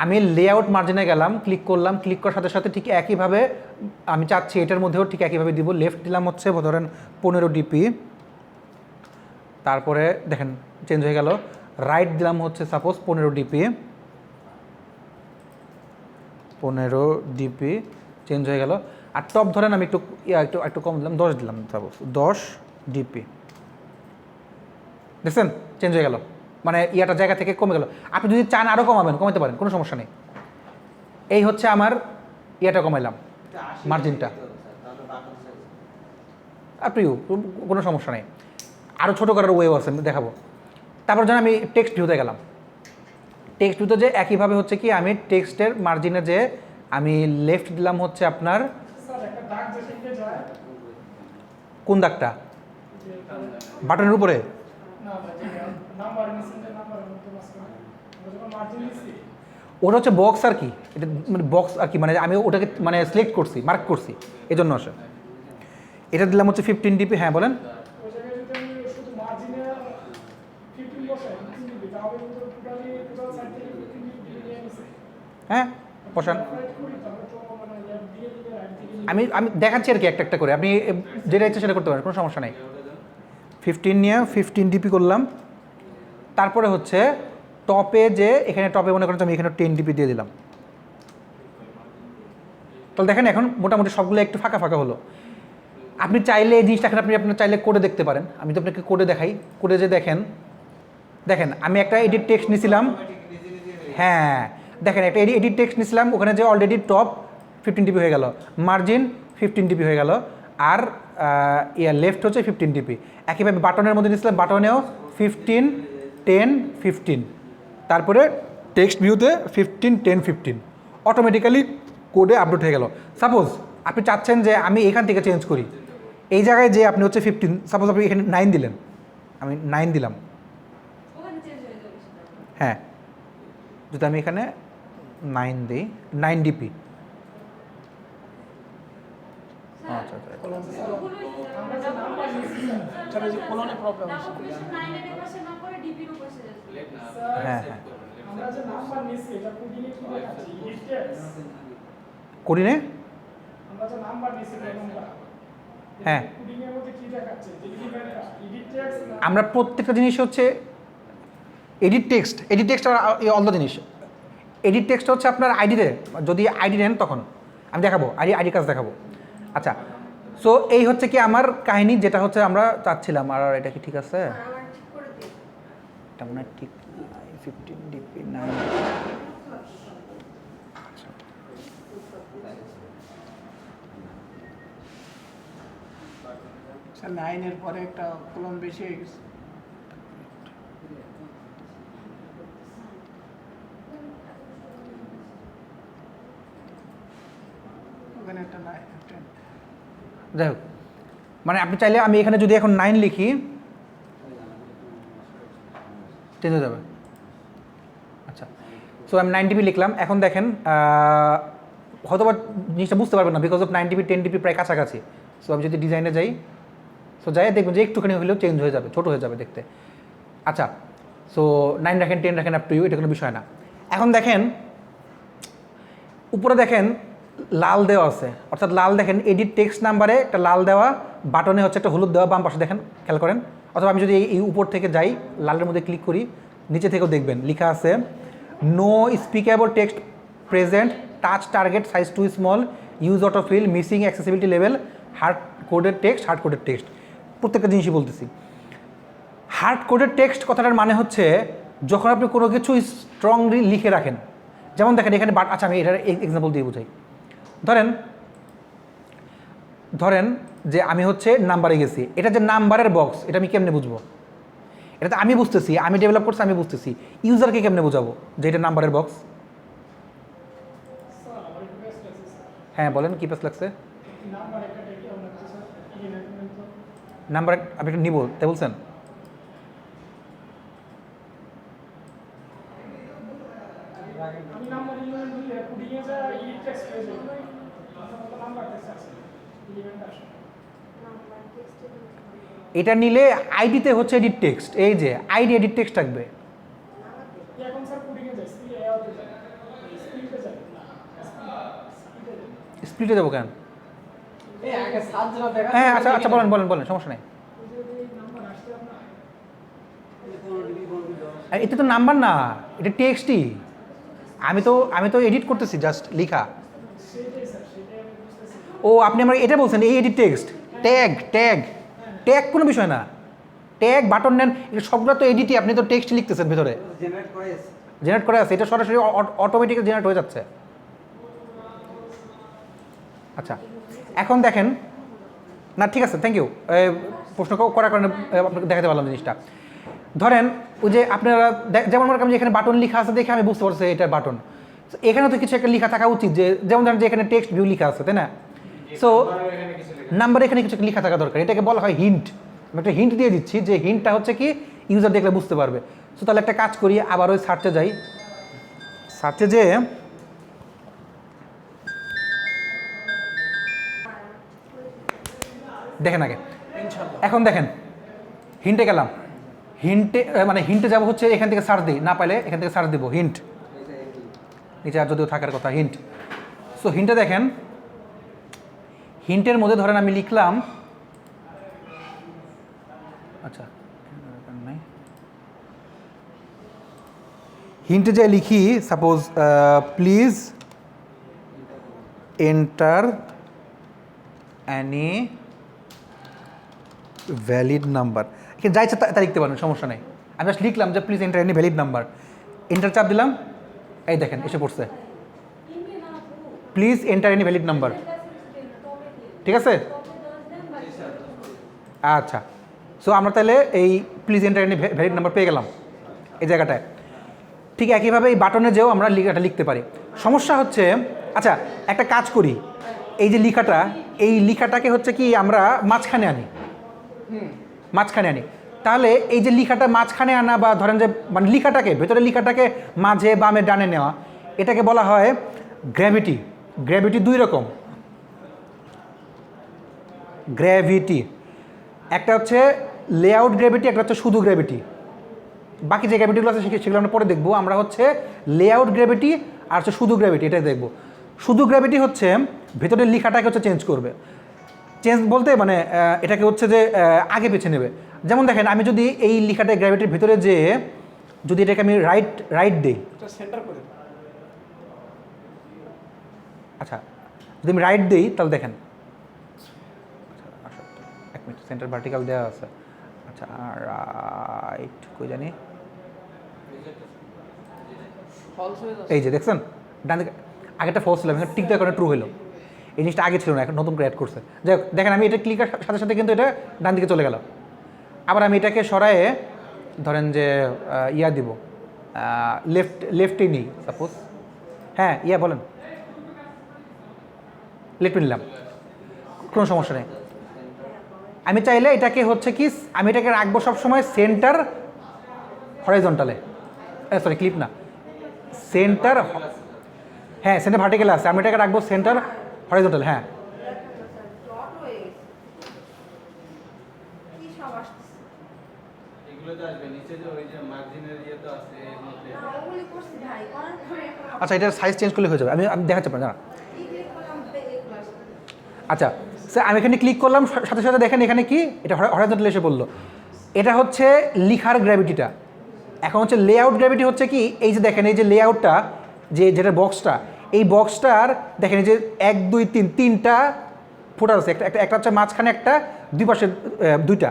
আমি লেআউট মার্জিনে গেলাম, ক্লিক করলাম, ক্লিক করার সাথে সাথে ঠিক একইভাবে আমি চাচ্ছি এটার মধ্যেও ঠিক একইভাবে দিব। লেফট দিলাম হচ্ছে ধরেন 15 ডিপি, তারপরে দেখেন চেঞ্জ হয়ে গেল। রাইট দিলাম হচ্ছে সাপোজ 15 ডিপি, 15 ডিপি চেঞ্জ হয়ে গেল। আর টপ ধরেন আমি একটু একটু একটু কম দিলাম, 10 দিলাম সাপোজ 10 ডিপি, দেখছেন চেঞ্জ হয়ে গেল, মানে ইয়াটা জায়গা থেকে কমে গেল। আপনি যদি চান আরও কমাবেন কমাতে পারেন, কোনো সমস্যা নেই। এই হচ্ছে আমার ইয়াটা কমাইলাম, মার্জিনটা। তাহলে বাটম সাইজ। আপনি কোনো সমস্যা নেই, আরও ছোটো করার ওয়েও আছে, আমি দেখাবো। তারপর যখন আমি টেক্সট ভিউতে গেলাম, টেক্সট ভিউতে যে একইভাবে হচ্ছে কি আমি টেক্সটের মার্জিনে যে আমি লেফট দিলাম হচ্ছে আপনার স্যার একটা দাগ যে শিখতে যায়, কোন দাগটা, বাটনের উপরে না যে নাম্বার মেসেঞ্জার নাম্বারের মধ্যে মাঝখানে আমরা যখন মার্জিন দিছি, ওটা হচ্ছে বক্স আর কি, এটা মানে বক্স আর কি, মানে আমি ওটাকে মানে সিলেক্ট করছি, মার্ক করছি, এই জন্য আসে। এটা দিলাম হচ্ছে 15 ডিপি, হ্যাঁ বলেন। ওই জায়গায় যদি আমি শুধু মার্জিনে 15 বসাই 15 দিবি, তাহলে কিন্তু টোটাল সাইড থেকে 15 দিবি নিয়ে নিছে। হ্যাঁ বসান, রাইট করি তাহলে তো মানে লেফট দিয়ে দিলে রাইট দিকে আমি আমি দেখাচ্ছি আর কি একটা একটা করে, আপনি যেটা ইচ্ছে সেটা করতে পারেন, কোনো সমস্যা নেই। 15 নিয়ে 15 ডিপি করলাম, তারপরে হচ্ছে টপে যে এখানে টপে মনে করেন আমি এখানে 10 ডিপি দিয়ে দিলাম, তাহলে দেখেন এখন মোটামুটি সবগুলো একটু ফাঁকা ফাঁকা হলো। আপনি চাইলে এই জিনিসটা এখন আপনি আপনার চাইলে কোডে দেখতে পারেন, আমি তো আপনাকে কোডে দেখাই, কোডে যে দেখেন, দেখেন আমি একটা এডিট টেক্সট নিয়েছিলাম, হ্যাঁ দেখেন একটা এডিট টেক্সট নিয়েছিলাম, ওখানে যে অলরেডি টপ 15 ডিপি হয়ে গেল, মার্জিন 15 ডিপি হয়ে গেল, আর লেফট হচ্ছে 15 ডিপি। একইভাবে বাটনের মধ্যে নিয়েছিলাম, বাটনেও 15 10 15, তারপরে টেক্সট ভিউতে 15 10 15, অটোমেটিক্যালি কোডে আপডেট হয়ে গেল। সাপোজ আপনি চাচ্ছেন যে আমি এখান থেকে চেঞ্জ করি, এই জায়গায় যে আপনি হচ্ছে 15, সাপোজ আপনি এখানে 9 দিলেন, আমি 9 দিলাম, ওখানে চেঞ্জ হয়ে যাবে সেটা। হ্যাঁ যদি আমি এখানে 9 দিই, 9 ডিপি, আচ্ছা আচ্ছা আমরা যে নাম্বার নিছি স্যার, যে কোলনে প্রবলেম আছে। হ্যাঁ হ্যাঁ আমরা যে নাম্বার নিছি এটা কোডিনে কি দেখাচ্ছে, এডিট টেক্সট। করিনে, আমরা যে নাম্বার নিছি নাম্বার, হ্যাঁ কোডিংয়ের মধ্যে কি দেখাচ্ছে, যে এডিট টেক্সট না আমরা প্রত্যেকটা জিনিস হচ্ছে এডিট টেক্সট আর অন্য জিনিস। এডিট টেক্সট হচ্ছে আপনার আইডিতে, যদি আইডি নেন তখন আমি দেখাবো, আইডি কাজ দেখাবো। আচ্ছা সো এই হচ্ছে কি আমার কাহিনী, যেটা হচ্ছে আমরা চাচ্ছিলাম। আর এটা কি ঠিক আছে, আমার ঠিক করে দিই। এটা মনে হয় ঠিক 15 ডিপি 9। স্যার 9 এর পরে একটা কলম বেশি হয়ে গেছে। ওখানে একটা 9 10। যাই হোক, মানে আপনি চাইলে আমি এখানে যদি এখন 9 লিখি চেঞ্জ হয়ে যাবে। আচ্ছা, সো আমি 9 ডিপি লিখলাম। এখন দেখেন হয়তো বা জিনিসটা বুঝতে পারবেন না, বিকজ অফ 9 ডিপি 10 ডিপি প্রায় কাছাকাছি। সো আমি যদি ডিজাইনে যাই, সো যাই দেখবেন যে একটুখানি হলেও চেঞ্জ হয়ে যাবে, ছোটো হয়ে যাবে দেখতে। আচ্ছা, সো 9 রাখেন 10 রাখেন আপ টু ইউ, এটা কোনো বিষয় না। এখন দেখেন উপরে দেখেন লাল দেওয়া আছে, অর্থাৎ লাল দেখেন এডিট টেক্সট নাম্বারে একটা লাল দেওয়া, বাটনে হচ্ছে একটা হলুদ দেওয়া, বাম পাশে দেখেন খেয়াল করেন। অথবা আমি যদি এই উপর থেকে যাই, লালের মধ্যে ক্লিক করি, নিচে থেকেও দেখবেন লেখা আছে no speakable text present, touch target size too small, use autofill, missing accessibility লেভেল, হার্ড কোডেড টেক্সট। প্রত্যেকটা জিনিসই বলতেছি। হার্ড কোডেড টেক্সট কথাটার মানে হচ্ছে যখন আপনি কোনো কিছু স্ট্রংলি লিখে রাখেন, যেমন দেখেন এখানে আচ্ছা আমি এটার এক্সাম্পল দিয়ে বোঝাই। ধরেন যে আমি হচ্ছে নাম্বারে গেছি, এটা যে নাম্বারের বক্স, এটা আমি কেমনে বুঝবো? এটা তো আমি বুঝতেছি, আমি ডেভেলপ করছি, আমি বুঝতেছি। ইউজারকে কেমনে বোঝাবো যে এটা নাম্বারের বক্স? স্যার আমার একটু ব্যস্ত আছে স্যার। হ্যাঁ বলেন, কি পেস লাগছে? নাম্বার একটা ডেকে আমরা কিছু স্যার কি নেবেন তো? নাম্বার আপনি একটা নিব তাই বলছেন? আমি নাম্বার ইলেভেন দিলে পুডিংয়ে যা ইডিট টেক্সট হয়ে যায় আপনার নাম্বার টেক্সট আছে ইলেভেন আসে। এটা নিলে আইডিতে হচ্ছে এডিট টেক্সট, এই যে আইডি এডিট টেক্সট থাকবে। এখন স্যার পুডিংয়ে যায় স্পিডে যায় স্প্লিটে যাবো কেন? এই আগে সাজরা দেখা হ্যাঁ আচ্ছা আচ্ছা বলেন সমস্যা নেই। নাম্বার আসছে আপনার আর এটা তো নাম্বার না, এটা টেক্সটই। আমি তো এডিট করতেছি, জাস্ট লেখা। সেটাই স্যার, সেটাই আমি বুঝতেছি। ও আপনি আমার এটা বলছেন, এই এডিট টেক্সট, ট্যাগ কোনো বিষয় না। ট্যাগ বাটন নেন, এটা সবগুলো তো এডিটই, আপনি তো টেক্সট লিখতেছেন ভিতরে, জেনারেট করা আছে, এটা সরাসরি অটোমেটিক্যালি জেনারেট হয়ে যাচ্ছে। আচ্ছা এখন দেখেন না, ঠিক আছে, থ্যাংক ইউ প্রশ্ন করার কারণে আপনাকে দেখাতে পারলাম জিনিসটা। ধরেন ওই যে আপনারা যেমন মনে করেন যে এখানে বাটন লেখা আছে দেখে আমি বুঝতে পারছি এটা বাটন। এখানে তো কিছু একটা লেখা থাকা উচিত, যে যেমন ধরেন যে এখানে টেক্সট ভিউ লেখা আছে, তাই না? সো নাম্বার এখানে কিছু লেখা থাকা দরকার, এটাকে বলা হয় হিন্ট। আমি একটা হিন্ট দিয়ে দিচ্ছি, যে হিন্টটা হচ্ছে কি ইউজার দেখলে বুঝতে পারবে। সো তাহলে একটা কাজ করি, আবার ওই সার্চে যাই, সার্চে যেয়ে দেখেন আগে, এখন দেখেন হিন্টে গেলাম, হিন্টে যাবো হচ্ছে এখান থেকে সার্চ দিই, না পাইলে এখান থেকে সার্চ দিব হিন্ট, নিচে আর যদিও থাকার কথা হিন্ট। সো হিন্টে দেখেন, হিন্টের মধ্যে ধরেন আমি লিখলাম, আচ্ছা হিন্টে যে লিখি suppose please enter any valid number, এখানে যা ইচ্ছা তা লিখতে পারেন, সমস্যা নেই। আমি জাস্ট লিখলাম যে please enter any valid number, enter চাপ দিলাম, এই দেখেন এসে পড়ছে please enter any valid number. ঠিক আছে, আচ্ছা। সো আমরা তাহলে এই please enter any valid number পেয়ে গেলাম এই জায়গাটায়। ঠিক একইভাবে এই বাটনে যেও আমরা লেখাটা লিখতে পারি। সমস্যা হচ্ছে, আচ্ছা একটা কাজ করি, এই যে লেখাটা, এই লেখাটাকে হচ্ছে কি আমরা মাঝখানে আনি, তাহলে এই যে লেখাটা মাঝখানে আনা, বা ধরেন যে মানে লেখাটাকে ভেতরে লেখাটাকে মাঝে বামে ডানে নেওয়া, এটাকে বলা হয় গ্র্যাভিটি। গ্র্যাভিটি দুই রকম, গ্র্যাভিটি একটা হচ্ছে লেআউট গ্র্যাভিটি, একটা হচ্ছে শুধু গ্র্যাভিটি। বাকি যে গ্র্যাভিটিগুলো আছে সেগুলো আমরা পরে দেখবো। আমরা হচ্ছে লেআউট গ্র্যাভিটি আর হচ্ছে শুধু গ্র্যাভিটি, এটাই দেখবো। শুধু গ্র্যাভিটি হচ্ছে ভেতরের লেখাটাকে হচ্ছে চেঞ্জ করবে, চেঞ্জ বলতে মানে এটাকে হচ্ছে যে আগে পেছে নেবে। যেমন দেখেন আমি যদি এই লেখাটা গ্র্যাভিটির ভিতরে যে যদি এটাকে আমি রাইট দিই, সেন্টার করে আচ্ছা যদি আমি রাইট দিই তাহলে দেখেন, আচ্ছা এক মিনিট, সেন্টার ভার্টিক্যাল দেওয়া আছে, আচ্ছা রাইট কই জানি, ফলস হয়ে যাচ্ছে। এই যে দেখছেন ডান দিকে আগেটা ফলস ছিল এখন টিক দেওয়ার কারণে ট্রু হলো। এই জিনিসটা আগে ছিল না, এখন নতুন করে অ্যাড করছে। যাই হোক দেখেন আমি এটা ক্লিকের সাথে সাথে কিন্তু এটা ডান দিকে চলে গেল। আবার আমি এটাকে সরায়ে ধরেন যে ইয়া দিব লেফটে নিই সাপোজ, হ্যাঁ ইয়া বলেন লেফটে নিলাম, কোনো সমস্যা নেই। আমি চাইলে এটাকে হচ্ছে কি আমি এটাকে রাখবো সবসময় সেন্টার হরাইজন্টালে, সরি ক্লিপ না সেন্টার, হ্যাঁ সেন্টার ভার্টিক্যালে আছে, আমি এটাকে রাখবো সেন্টার হরাইজন্টাল। হ্যাঁ ডট হয়ে গেছে কি সব আসছে এগুলো তো আসবে নিচে যে ওই যে মার্জিনের ইয়ে তো আছে এর মধ্যে। না ওগুলি করছি ভাই করার পরে এখন আচ্ছা এটার সাইজ চেঞ্জ করলে হয়ে যাবে, আমি দেখাচ্ছি আপনার জানা। কি ক্লিক করলাম ভাই এগুলো আসছে আচ্ছা স্যার আমি এখানে ক্লিক করলাম, সাথে সাথে দেখেন এখানে কি এটা হরাইজন্টাল এসে বললো। এটা হচ্ছে লিখার গ্র্যাভিটিটা। এখন হচ্ছে লেআউট গ্র্যাভিটি হচ্ছে কি এই যে দেখেন এই যে লেআউটটা যেটা বক্সটা, এই বক্সটার দেখেন এই যে 1 2 3 তিনটা ফোটা আছে, একটা হচ্ছে মাঝখানে একটা, দুই পাশে দুইটা।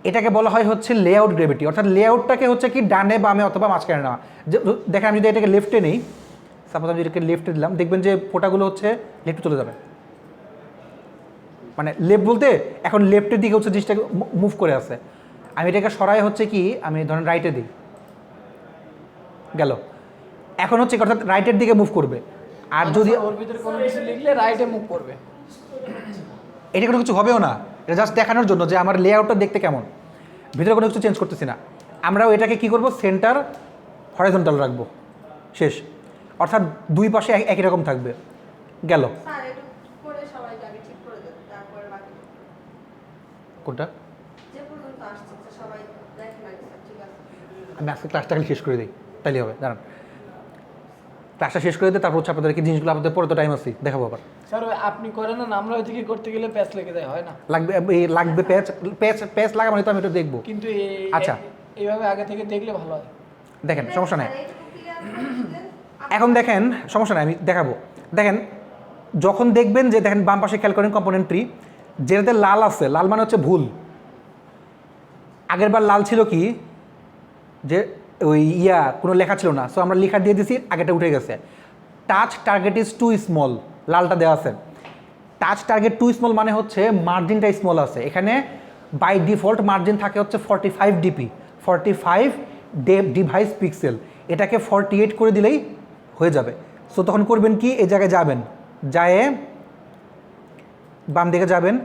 এটাকে বলা হয় হচ্ছে লেআউট গ্র্যাভিটি, অর্থাৎ লেআউটটাকে হচ্ছে কি ডানে বামে অথবা মাঝখানে নেওয়া। দেখেন আমি যদি এটাকে লেফটে নেই, সাপোজ আমি এটাকে লেফটে দিলাম, দেখবেন যে ফোটাগুলো হচ্ছে লেফটে চলে যাবে। মানে লেফট বলতে এখন লেফটের দিকে হচ্ছে জিনিসটাকে মুভ করে আছে। আমি এটাকে সরাই হচ্ছে কি আমি ধরেন রাইটে দিই, গেল। এখন হচ্ছে অর্থাৎ রাইটের দিকে মুভ করবে। আর যদি ওর ভিতরে কোনো কিছু লিখলে রাইটে মুভ করবে, এটা কোনো কিছু হবেও না, এটা জাস্ট দেখানোর জন্য যে আমার লেআউটটা দেখতে কেমন, ভিতরে কোনো কিছু চেঞ্জ করতেছি না। আমরাও এটাকে কি করব সেন্টার হরাইজন্টাল রাখবো, শেষ। অর্থাৎ দুই পাশে একই রকম থাকবে, গেল। স্যার একটু করে সবাইকে আগে ঠিক করে দেন তারপরে বাকি কোনটা যে পর্যন্ত আসছে সবাই দেখেন আগে স্যার ঠিক আছে আমি আজকে ক্লাসটা খালি শেষ করে দিই, তাইলে হবে। দাঁড়ান ক্লাসটা শেষ করে দিই, তারপর হচ্ছে আপনাদেরকে জিনিসগুলো আপনাদের পরে তো টাইম আছে দেখাবো আবার। স্যার ওই আপনি করেন না, আমরা ওইদিকে করতে গেলে প্যাচ লেগে যায়, হয় না? লাগবে প্যাচ লাগা মানে তো আমি এটা দেখবো। কিন্তু আচ্ছা। এইভাবে আগে থেকে দেখলে ভালো হয়। দেখেন সমস্যা নাই, স্যার, এইটুকু clear করে দিলেন। এখন দেখেন সমস্যা নাই আমি দেখাবো। দেখেন যখন দেখবেন যে দেখেন বাম পাশে খেয়াল করেন কম্পোনেন্ট ট্রি, যেটাতে লাল আছে, লাল মানে হচ্ছে ভুল। আগের বার লাল ছিল কি যে ওই কোনো লেখা ছিল না, সো আমরা লেখা দিয়ে দিছি, আগেটা উঠে গেছে। Touch target is too small, লালটা দেওয়া আছে। টাচ টার্গেট টু স্মল মানে হচ্ছে মার্জিনটা স্মল আছে। এখানে বাই ডিফল্ট মার্জিন থাকে হচ্ছে 45 ডিপি, 45 ডিভাইস পিক্সেল। এটাকে 48 করে দিলেই হয়ে যাবে। সো তখন করবেন কি, এই জায়গায় যাবেন, যায় বাম দিকে যাবেন,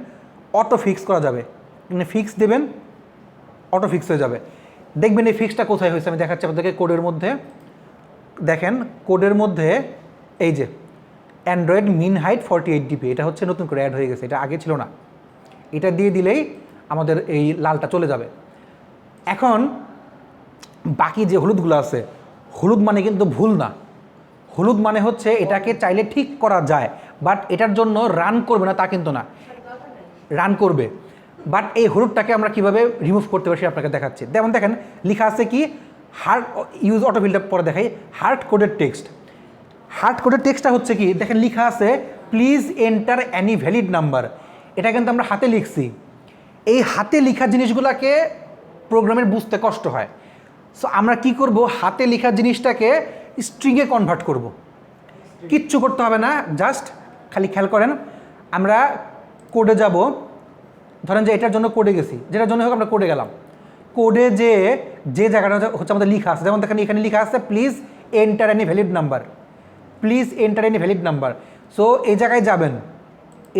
অটো ফিক্স করা যাবে, মানে ফিক্স দেবেন, অটো ফিক্স হয়ে যাবে। দেখবেন এই ফিক্সটা কোথায় হয়েছে, আমি দেখাচ্ছি আপনাদেরকে কোডের মধ্যে। দেখেন কোডের মধ্যে এই যে অ্যান্ড্রয়েড মিন হাইট 48 ডিপি, এটা হচ্ছে নতুন করে অ্যাড হয়ে গেছে, এটা আগে ছিল না। এটা দিয়ে দিলেই আমাদের এই লালটা চলে যাবে। এখন বাকি যে হলুদগুলো আছে, হলুদ মানে কিন্তু ভুল না, হলুদ মানে হচ্ছে এটাকে চাইলে ঠিক করা যায়, বাট এটার জন্য রান করবে না তা কিন্তু না, রান করবে। বাট এই হলুদটাকে আমরা কিভাবে রিমুভ করতে পারি সেটা আপনাকে দেখাচ্ছি। যেমন দেখেন লেখা আছে কি হার্ড ইউজ অটো ফিল্টার, পরে দেখাই হার্ড কোডেড টেক্সট। হার্ড কোডের টেক্সটটা হচ্ছে কি দেখেন লেখা আছে please enter any valid number. এটা কিন্তু আমরা হাতে লিখছি। এই হাতে লেখা জিনিসগুলোকে প্রোগ্রামের বুঝতে কষ্ট হয়। সো আমরা কি করব, হাতে লেখা জিনিসটাকে স্ট্রিংয়ে কনভার্ট করব। কিচ্ছু করতে হবে না, জাস্ট খালি খেয়াল করেন আমরা কোডে যাব, ধরেন যে এটার জন্য কোডে গেছি, যেটার জন্য হোক আমরা কোডে গেলাম। কোডে যে জায়গাটা হচ্ছে আমাদের লেখা আছে, যেমন দেখেন এখানে লেখা আছে please enter any valid number, please enter any valid number. So এই জায়গায় যাবেন,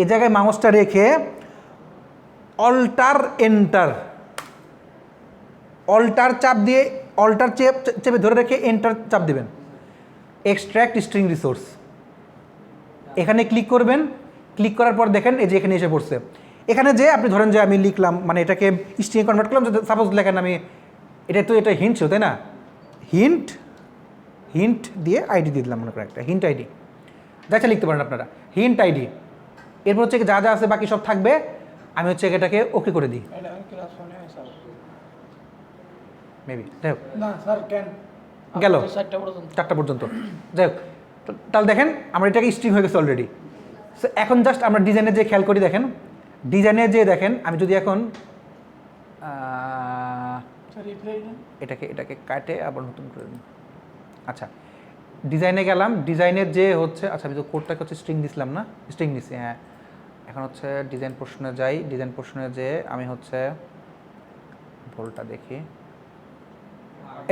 এই জায়গায় মাউসটা রেখে অল্টার এন্টার, অল্টার চাপ দিয়ে অল্টার চেপে ধরে রেখে এন্টার চাপ দেবেন। এক্সট্র্যাক্ট স্ট্রিং রিসোর্স, এখানে ক্লিক করবেন। ক্লিক করার পর দেখেন এই যে এখানে এসে পড়ছে। এখানে যে আপনি ধরেন যে আমি লিখলাম, মানে এটাকে স্ট্রিং কনভার্ট করলাম, সাপোজ লেখেন আমি এটা হিন্ট ছিল তাই না, হিন্ট দিয়ে আইডি দিয়ে দিলাম, মনে করেন একটা হিন্ট আইডি, যাচ্ছা লিখতে পারেন আপনারা হিন্ট আইডি। এরপর হচ্ছে যা যা আছে বাকি সব থাকবে, আমি হচ্ছে এটাকে ওকে করে দিই এটা আমি ক্লাস 1 এ স্যার মেবি, যাই হোক না স্যার কেন গেল 4টা পর্যন্ত, 4টা পর্যন্ত। যাই হোক তাহলে দেখেন আমার এটাকে স্ট্রিং হয়ে গেছে অলরেডি। সো এখন জাস্ট আমরা ডিজাইনে যে খেয়াল করি, দেখেন ডিজাইনে যে দেখেন আমি যদি এখন স্যার রিপ্লাই দেন। এটাকে কাটে আবার নতুন করে দিই। আচ্ছা ডিজাইনে গেলাম, ডিজাইনের যে হচ্ছে, আচ্ছা আমি তো কোডটাকে হচ্ছে স্ট্রিং দিছিলাম না, স্ট্রিং দিছি হ্যাঁ। এখন হচ্ছে ডিজাইন পোর্শনে যাই, ডিজাইন পোর্শনে যে আমি হচ্ছে ভুলটা দেখি,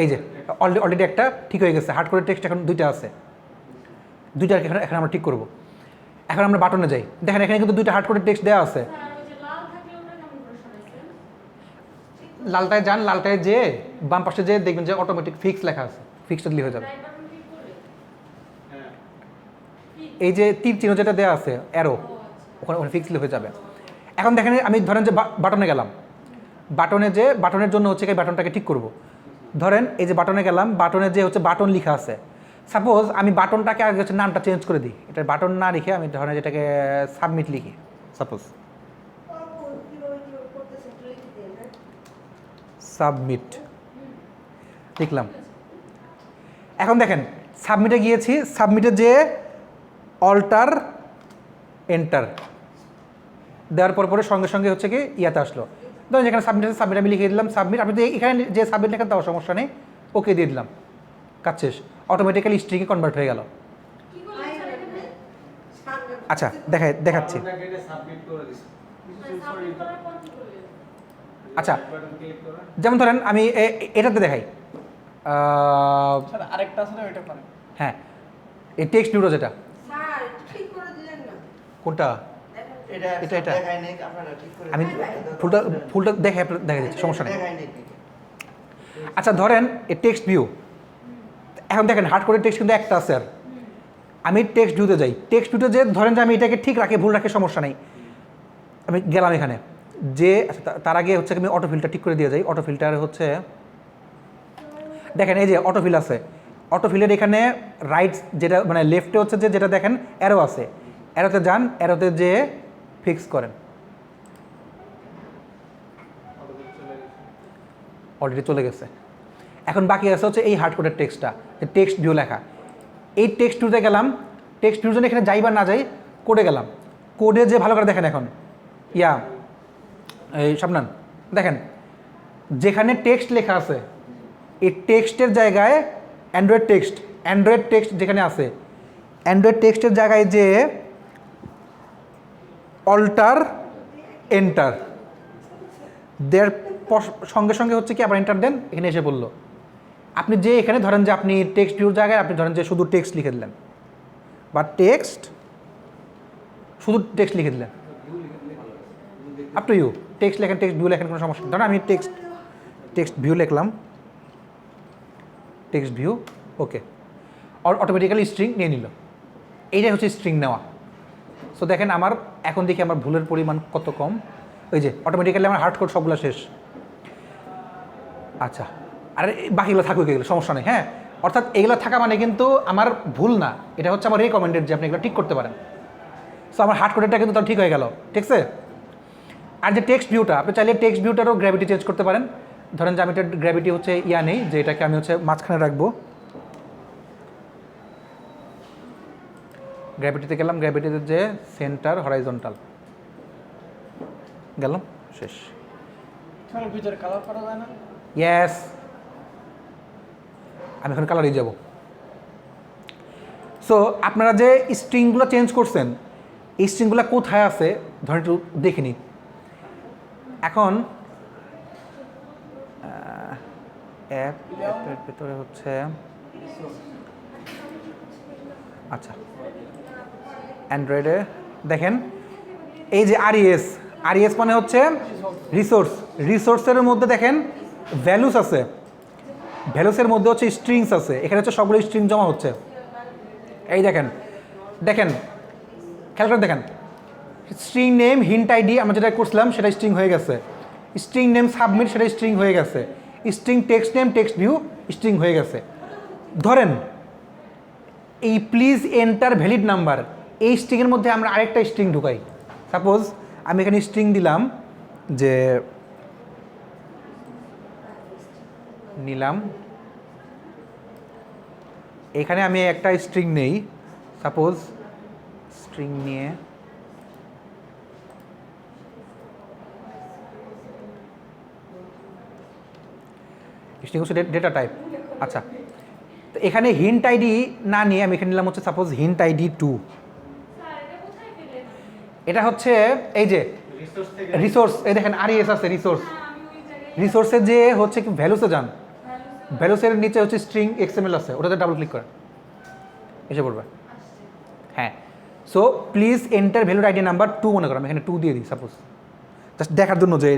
এই যে অলরেডি একটা ঠিক হয়ে গেছে, হার্ড কোডের টেক্সট এখন দুইটা আছে, দুইটা এখানে এখন আমরা ঠিক করব। এখন আমরা বাটনে যাই, দেখেন এখানে কিন্তু দুইটা হার্ড কোডের টেক্সট দেওয়া আছে। লালটায় যান, লালটায় যে বাম পাশে যে দেখবেন যে অটোমেটিক ফিক্স লেখা আছে, ফিক্সটা দিলে হয়ে যাবে। এই যে তীর চিহ্ন যেটা দেওয়া আছে অ্যারো, ওখানে ফিক্স দিলে হয়ে যাবে। এখন দেখেন আমি ধরেন যে বাটনে গেলাম, বাটনে যে বাটনের জন্য হচ্ছে এই বাটনটাকে ঠিক করব। ধরেন এই যে বাটনে গেলাম, বাটনে যে হচ্ছে বাটন লেখা আছে, সাপোজ আমি বাটনটাকে আগে হচ্ছে নামটা চেঞ্জ করে দিই, এটা বাটন না লিখে আমি ধরেন যেটাকে সাবমিট লিখি সাপোজ, সাবমিট লিখলাম। এখন দেখেন সাবমিটে গিয়েছি, সাবমিটে যে অল্টার এন্টার দেওয়ার পরে সঙ্গে সঙ্গে হচ্ছে কি ইয়াতে আসলো, ধরুন যেখানে সাবমিট আছে সাবমিট আমি লিখে দিলাম সাবমিট, আপনি তো এখানে যে সাবমিট লেখেন তাও সমস্যা নেই, ওকে দিয়ে দিলাম, কাজ শেষ, অটোমেটিক্যালি স্ট্রিংয়ে কনভার্ট হয়ে গেল। আচ্ছা দেখাচ্ছি। আচ্ছা যেমন ধরেন আমি এটাতে দেখাই, স্যার আরেকটা আছে না ওইটা করেন। হ্যাঁ এই টেক্সট ভিউটা যেটা, স্যার ঠিক করে দিলেন না। কোনটা এটা এটা। দেখাই নাই আপনারা ঠিক করে আমি ফুলটা দেখা দিচ্ছি, সমস্যা নেই। দেখাই নাই। আচ্ছা ধরেন এই টেক্সট ভিউ, এখন দেখেন হার্ড কোডের টেক্সট কিন্তু একটা আছে, আর আমি টেক্সট ভিউতে যাই, টেক্সট ভিউতে যে ধরেন যে আমি এটাকে ঠিক রাখি ভুল রাখি সমস্যা নেই, আমি গেলাম এখানে যে, আচ্ছা তার আগে হচ্ছে আমি অটো ফিল্টার ঠিক করে দিয়ে যাই। অটো ফিল্টার হচ্ছে দেখেন এই যে অটো ফিল আছে, অটো ফিলের এখানে রাইট যেটা মানে লেফটে হচ্ছে যে যেটা দেখেন অ্যারো আছে, অ্যারোতে যান, অ্যারোতে যে ফিক্স করেন, অলরেডি চলে গেছে। এখন বাকি আছে হচ্ছে এই হার্ড কোডের টেক্সটটা, যে টেক্সট ভিউ লেখা, এই টেক্সট ভিউতে গেলাম, টেক্সট ভিউ জন্য এখানে যাই বা না যাই কোডে গেলাম, কোডে যে ভালো করে দেখেন এখন এই সামনান দেখেন যেখানে টেক্সট লেখা আছে এই টেক্সটের জায়গায় অ্যান্ড্রয়েড টেক্সট যেখানে আছে অ্যান্ড্রয়েড টেক্সটের জায়গায় যে অল্টার এন্টার দেয়ার সঙ্গে সঙ্গে হচ্ছে কি আবার এন্টার দেন, এখানে এসে বললো আপনি যে এখানে ধরেন যে আপনি টেক্সট ভিউর জায়গায় আপনি ধরেন যে শুধু টেক্সট লিখে দিলেন, বা শুধু টেক্সট লিখে দিলেন, আপ টু ইউ, টেক্সট লেখেন টেক্সট ভিউ লেখেন কোনো সমস্যা নেই। ধরেন আমি টেক্সট ভিউ লিখলাম, টেক্সট ভিউ ওকে, অটোমেটিক্যালি স্ট্রিং নিয়ে নিল, এইটাই হচ্ছে স্ট্রিং নেওয়া। সো দেখেন আমার এখন দেখি আমার ভুলের পরিমাণ কত কম, ওই যে অটোমেটিক্যালি আমার হার্ড কোড সবগুলো শেষ। আচ্ছা আর বাকিগুলো থাকুক, এগুলো সমস্যা নেই, হ্যাঁ অর্থাৎ এগুলো থাকা মানে কিন্তু আমার ভুল না, এটা হচ্ছে আমার রেকমেন্ডেড যে আপনি এগুলো ঠিক করতে পারেন। সো আমার হার্ড কোডেরটা কিন্তু তাও ঠিক হয়ে গেল, ঠিক আছে। আর যে টেক্সট ভিউটা, আপনি চাইলে টেক্সট ভিউটারও গ্র্যাভিটি চেঞ্জ করতে পারেন। ধরেন যে আমি এটা গ্র্যাভিটি হচ্ছে নেই, যে এটাকে আমি হচ্ছে মাঝখানে রাখবো, গ্র্যাভিটিতে গেলাম, গ্র্যাভিটিতে যে সেন্টার হরাইজন্টাল গেলাম, শেষ। স্যার ভিতরে কালার করা যায় না? ইয়েস, আমি এখন কালারেই যাব। সো আপনারা যে স্ট্রিংগুলো চেঞ্জ করছেন এই স্ট্রিংগুলো কোথায় আছে ধরেন একটু দেখে নিই। এখন অ্যাপের ভিতরে হচ্ছে আচ্ছা অ্যান্ড্রয়েডে দেখেন এই যে আরইএস মানে হচ্ছে রিসোর্সের মধ্যে দেখেন ভ্যালুস আছে, ভ্যালুসের মধ্যে হচ্ছে স্ট্রিংস আছে, এখানে হচ্ছে সবগুলো স্ট্রিং জমা হচ্ছে। এই দেখেন খেয়াল করে দেখেন, স্ট্রিং নেম হিন্ট আইডি আমরা যেটা করছিলাম সেটা স্ট্রিং হয়ে গেছে, স্ট্রিং নেম সাবমিট সেটা স্ট্রিং হয়ে গেছে, string text name text view string হয়ে গেছে। ধরেন এই প্লিজ এন্টার ভ্যালিড নাম্বার, এই স্ট্রিংয়ের মধ্যে আমরা আরেকটা স্ট্রিং ঢুকাই। সাপোজ আমি এখানে স্ট্রিং দিলাম যে নিলাম, এখানে আমি একটা স্ট্রিং নেই, সাপোজ স্ট্রিং নিয়ে স্ট্রিং হচ্ছে ডেটা টাইপ। আচ্ছা তো এখানে হিন্ট আইডি না নিয়ে আমি এখানে নিলাম হচ্ছে সাপোজ হিন্ট আইডি 2। এটা হচ্ছে এই যে রিসোর্স, এই দেখেন আরইএস আছে রিসোর্স, রিসোর্সে যে হচ্ছে কি ভ্যালুসে যান, ভ্যালুসের নিচে হচ্ছে স্ট্রিং এক্সএমএল আছে, ওটাতে ডাবল ক্লিক করেন, এসে পড়বে। হ্যাঁ, so please enter valued ID number 2 মনে করো, আমি এখানে 2 দিয়ে দিই সাপোজ, জাস্ট দেখার জন্য যে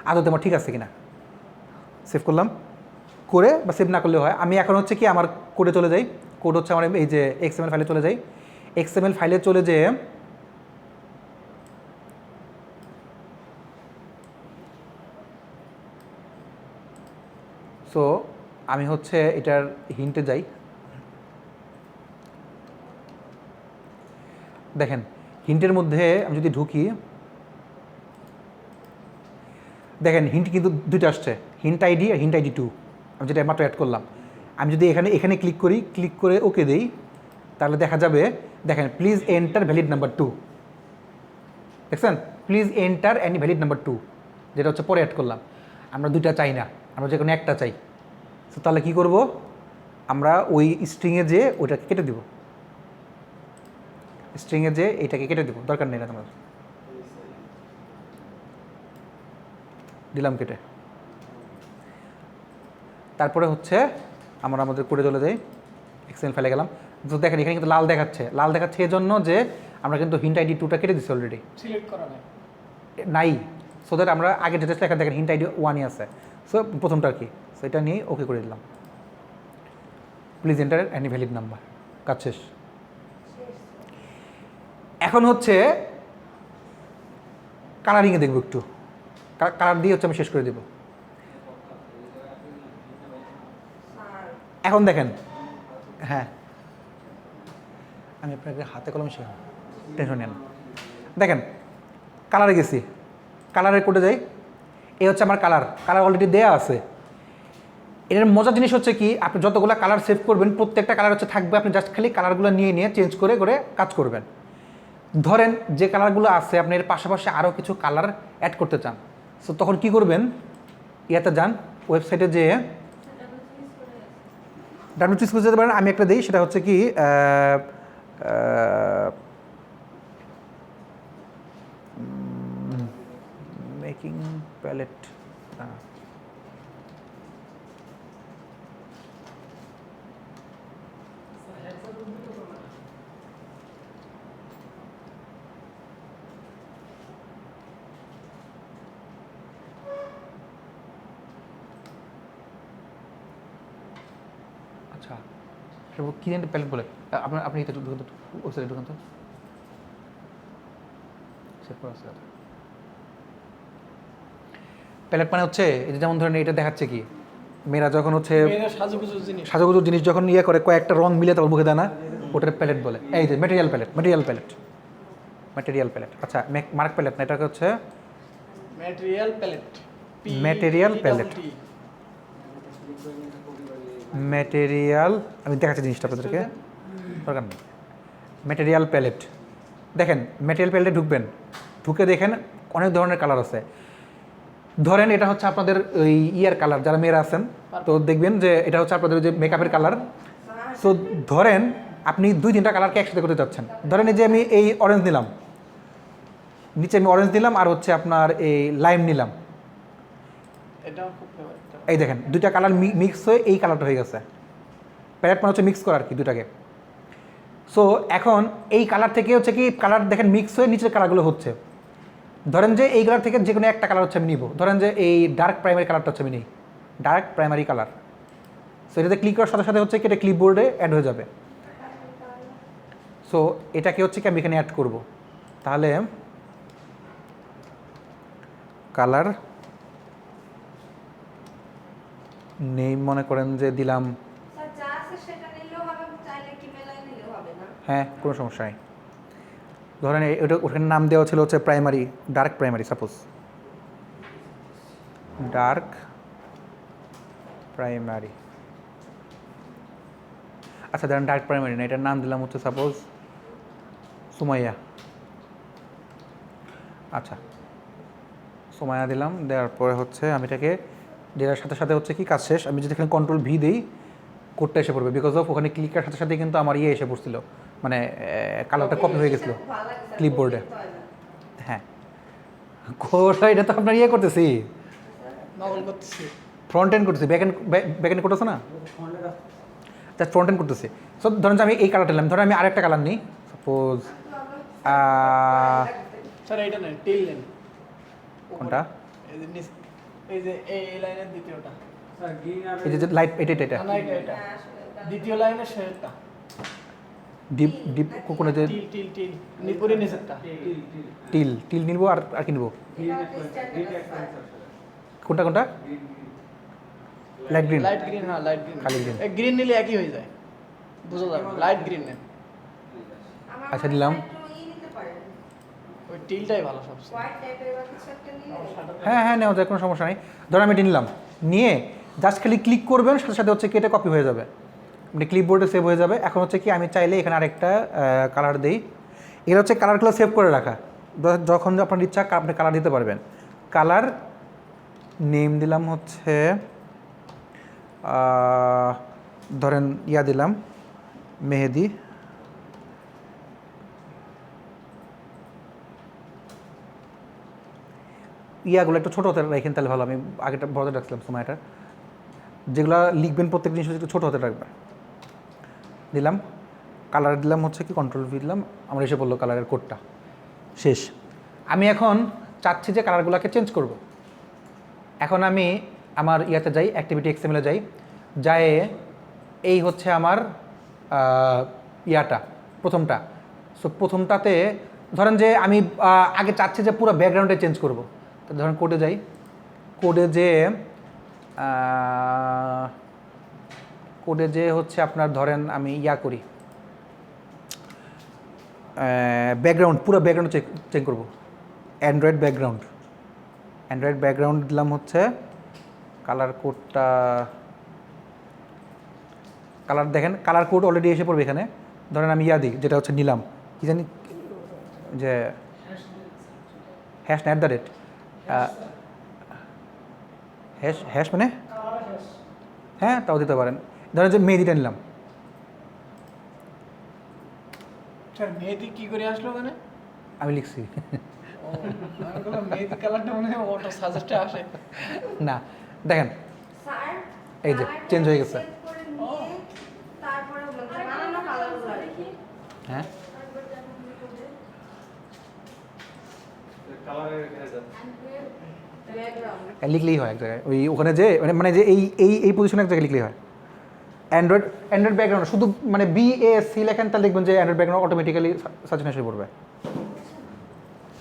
আদতে আমার ঠিক আছে কিনা। সেভ করলাম, করে বা সেভ না করলে হয়। আমি এখন হচ্ছে কি আমার কোডে চলে যাই, কোড হচ্ছে আমার এই যে এক্সএমএল ফাইলে চলে যাই, এক্সএমএল ফাইলে চলে যেয়ে সো আমি হচ্ছে এটার হিন্টে যাই, দেখেন হিন্টের মধ্যে আমি যদি ঢুকি, দেখেন হিন্ট কিন্তু দুইটা আসছে, হিন্ট আইডি আর হিন্ট আইডি 2, আমি যেটা মাত্র অ্যাড করলাম। আমি যদি এখানে ক্লিক করি, ক্লিক করে ওকে দিই, তাহলে দেখা যাবে, দেখেন প্লিজ এন্টার ভ্যালিড নাম্বার 2, দেখছেন please enter any valid number 2, যেটা হচ্ছে পরে অ্যাড করলাম। আমরা দুইটা চাই না, আমরা যে কোনো একটা চাই। তো তাহলে কী করব, আমরা ওই স্ট্রিংয়ে যে ওইটাকে কেটে দিব, স্ট্রিংয়ে যে এইটাকে কেটে দিব, দরকার নেই না তোমার, দিলাম কেটে। তারপরে হচ্ছে আমরা আমাদের কোডে চলে যাই, এক্সএমএল ফাইলে গেলাম। তো দেখেন এখানে কিন্তু লাল দেখাচ্ছে, লাল দেখাচ্ছে এই জন্য যে আমরা কিন্তু হিন্ট আইডি 2টা কেটে দিচ্ছি অলরেডি, সিলেক্ট করা নাই, সো দ্যাট আমরা আগে যেটা লেখা দেখেন হিন্ট আইডি 1ই আছে, সো প্রথমটা আর কি, সো এটা নিয়ে ওকে করে দিলাম, please enter any valid number, কাজ শেষ। এখন হচ্ছে কালারিংয়ে দেখবো একটু, কালার দিয়ে হচ্ছে আমি শেষ করে দেব। এখন দেখেন, হ্যাঁ আমি আপনাকে হাতে কলমে শেখাবো, টেনশন নেন। দেখেন কালারে গেছি, কালারের কোডে যাই, এই হচ্ছে আমার কালার, কালার অলরেডি দেয়া আছে। এর মজার জিনিস হচ্ছে কি, আপনি যতগুলো কালার সেভ করবেন প্রত্যেকটা কালার হচ্ছে থাকবে, আপনি জাস্ট খালি কালারগুলো নিয়ে নিয়ে চেঞ্জ করে করে কাজ করবেন। ধরেন যে কালারগুলো আছে আপনি এর পাশাপাশি আরও কিছু কালার অ্যাড করতে চান, সো তখন কি করবেন, ইয়াতে যান ওয়েবসাইটে যেয়ে ডাব্লিউ চুজ করে যেতে পারেন। আমি একটা দিই, সেটা হচ্ছে কি মেকিং প্যালেট, আচ্ছা কি জানেন প্যালেট বলে, আপনি এটা ঢুকান তো, ওয়েবসাইটে ঢুকান তো, সেভ করা আছে। প্যালেট মানে হচ্ছে এটা, যেমন ধরেন এটা দেখাচ্ছে কি, মেয়েরা যখন হচ্ছে সাজুগুজুর জিনিস যখন ইয়ে করে কয়েকটা রং মিলে তারপর মুখে দেয় না, ওটার প্যালেট বলে। এই যে material palette, material palette, material palette, আচ্ছা মার্ক প্যালেট না, এটাকে হচ্ছে material palette, material palette, material, আমি দেখাচ্ছি জিনিসটা আপনাদেরকে, দরকার নেই। ম্যাটেরিয়াল প্যালেট, দেখেন ম্যাটেরিয়াল প্যালেটে ঢুকবেন, ঢুকে দেখেন অনেক ধরনের কালার আছে। ধরেন এটা হচ্ছে আপনাদের ওই ইয়ার কালার, যারা মেয়েরা আছেন তো দেখবেন যে এটা হচ্ছে আপনাদের যে মেকআপের কালার। সো ধরেন আপনি 2-3টা কালারকে একসাথে করতে চাচ্ছেন, ধরেন এই যে আমি এই অরেঞ্জ নিলাম, নিচে আমি অরেঞ্জ নিলাম, আর হচ্ছে আপনার এই লাইম নিলাম, এই দেখেন 2টা কালার মিক্স হয়ে এই কালারটা হয়ে গেছে। প্যালেট মানে হচ্ছে মিক্স করা আর কি দুটাকে। সো এখন এই কালার থেকে হচ্ছে কি কালার দেখেন মিক্স হয়ে নিচের কালারগুলো হচ্ছে। ধরেন যে এই কালার থেকে যে কোনো একটা কালার হচ্ছে আমি নিব, ধরেন যে এই ডার্ক প্রাইমারি কালারটা হচ্ছে আমি নিই, ডার্ক প্রাইমারি কালার। সো এটাতে ক্লিক করার সাথে সাথে হচ্ছে কি এটা ক্লিপবোর্ডে অ্যাড হয়ে যাবে। সো এটাকে হচ্ছে কি আমি এখানে অ্যাড করব, তাহলে কালার নেম মনে করেন যে দিলাম, হ্যাঁ কোনো সমস্যা নেই। ধরেন ওটা ওখানে নাম দেওয়া ছিল হচ্ছে primary, dark primary, suppose dark primary. আচ্ছা ধরেন ডার্ক প্রাইমারি না, এটার নাম দিলাম হচ্ছে সাপোজ সুমাইয়া। আচ্ছা সুমাইয়া দিলাম, দেওয়ার পরে হচ্ছে আমি এটাকে দেওয়ার সাথে সাথে হচ্ছে কি কাজ শেষ। আমি যদি এখানে কন্ট্রোল ভি দিই কোডটা এসে পড়বে বিকজ অফ ওখানে ক্লিক করার সাথে সাথে কিন্তু আমার ইয়ে এসে পড়ছিল, মানে কালারটা কপি হয়ে গেছিলো ভালো লাগে স্যার, ক্লিপবোর্ডে। করতে হয় না। হ্যাঁ, কোডটা এটা তো আপনার ইয়ে করতেছি, নকল করতেছি। ফ্রন্ট এন্ড করতেছি, ব্যাক এন্ড করতেছে না, জাস্ট ফ্রন্ট এন্ড করতেছি। সো ধরেন যে আমি এই কালারটা নিলাম, ধরেন আমি আরেকটা কালার নিই, সাপোজ স্যার এইটা নেন, টিল নেন। কোনটা? এই যে এই যে এই লাইনের দ্বিতীয়টা। স্যার গ্রিন আর এই যে লাইট এটা এটা না, এটা হ্যাঁ, আসলে দ্বিতীয় লাইনের শেষেরটা। ডিপ ডিপ কোনো যে টিল টিল টিল নিপুরি নিচেরটা। টিল টিল নিবো আর আর কি নিবো? কোনটা কোনটা? Light green. লাইট গ্রিন, হ্যাঁ লাইট গ্রিন। খালি green। গ্রিন নিলে একই হয়ে যায়, বুঝা যাবে। লাইট গ্রিন নেন। আমার আচ্ছা, দিলাম। একটু নিতে পারেন, ওই টিলটাই ভালো সবচেয়ে। হোয়াইট টাইপের বা কিছু একটা নিলে। হ্যাঁ হ্যাঁ, নেওয়া যায়, কোনো সমস্যা নেই। ধরুন আমি এটা নিলাম, নিয়ে জাস্ট খালি ক্লিক করবেন, সাথে সাথে হচ্ছে কি এটা কপি হয়ে যাবে, মানে ক্লিপবোর্ডে সেভ হয়ে যাবে। এখন হচ্ছে কি আমি চাইলে এখানে আরেকটা কালার দিই, এটা হচ্ছে কালারগুলো সেভ করে রাখা, যখন আপনার ইচ্ছা আপনি কালার দিতে পারবেন। কালার নেম দিলাম হচ্ছে ধরেন ইয়া দিলাম মেহেদি, ইয়াগুলো একটু ছোটো হাতে রাখেন তাহলে ভালো, আমি আগেটা বড়তে রাখছিলাম সময়টা, যেগুলো লিখবেন প্রত্যেক জিনিস একটু ছোটো হাতে রাখবেন। দিলাম কালার, দিলাম হচ্ছে কি কন্ট্রোল ভি দিলাম, আমার এসে বললো কালারের কোডটা শেষ। আমি এখন চাচ্ছি যে কালারগুলোকে চেঞ্জ করব। এখন আমি আমার ইয়াতে যাই, অ্যাক্টিভিটি এক্সএমএলে যাই, যায় এই হচ্ছে আমার ইয়াটা প্রথমটা। সো প্রথমটাতে ধরেন যে আমি আগে চাচ্ছি যে পুরো ব্যাকগ্রাউন্ডে চেঞ্জ করব, তো ধরেন কোডে যাই, কোডে যে হচ্ছে আপনার ধরেন আমি ইয়া করি ব্যাকগ্রাউন্ড, পুরো ব্যাকগ্রাউন্ড চেঞ্জ করব, অ্যান্ড্রয়েড ব্যাকগ্রাউন্ড দিলাম হচ্ছে কালার কোডটা, কালার দেখেন কালার কোড অলরেডি এসে পড়বে এখানে। ধরেন আমি ইয়া দিই, যেটা হচ্ছে নিলাম কি জানি যে হ্যাশ না @ হ্যাশ মানে হ্যাঁ তাও দিতে পারেন। ধরেন যে মেহেদিটা নিলাম, স্যার মেহেদি কি করে আসলো ওখানে? আমি লিখছি ও, আমি বললাম মেহেদি কালারটা মনে হয় অটো সাজেস্টে আসে। না দেখেন স্যার, এই যে, কালারটা change হয়ে গেছে। set করে নিয়ে তারপরে বানানো কালারগুলো আর কি। হ্যাঁ কালারের এখানে যান। ব্যাকগ্রাউন্ড লিখলেই হয় এক জায়গায়, ওই ওখানে যে মানে যে এই পজিশনে এক জায়গায় লিখলেই হয়। অ্যান্ড্রয়েড ব্যাকগ্রাউন্ড শুধু মানে BASC লেখেন, তাহলে দেখবেন যে অ্যান্ড্রয়েড ব্যাকগ্রাউন্ড অটোমেটিক্যালি সাজেশন এসে পড়বে,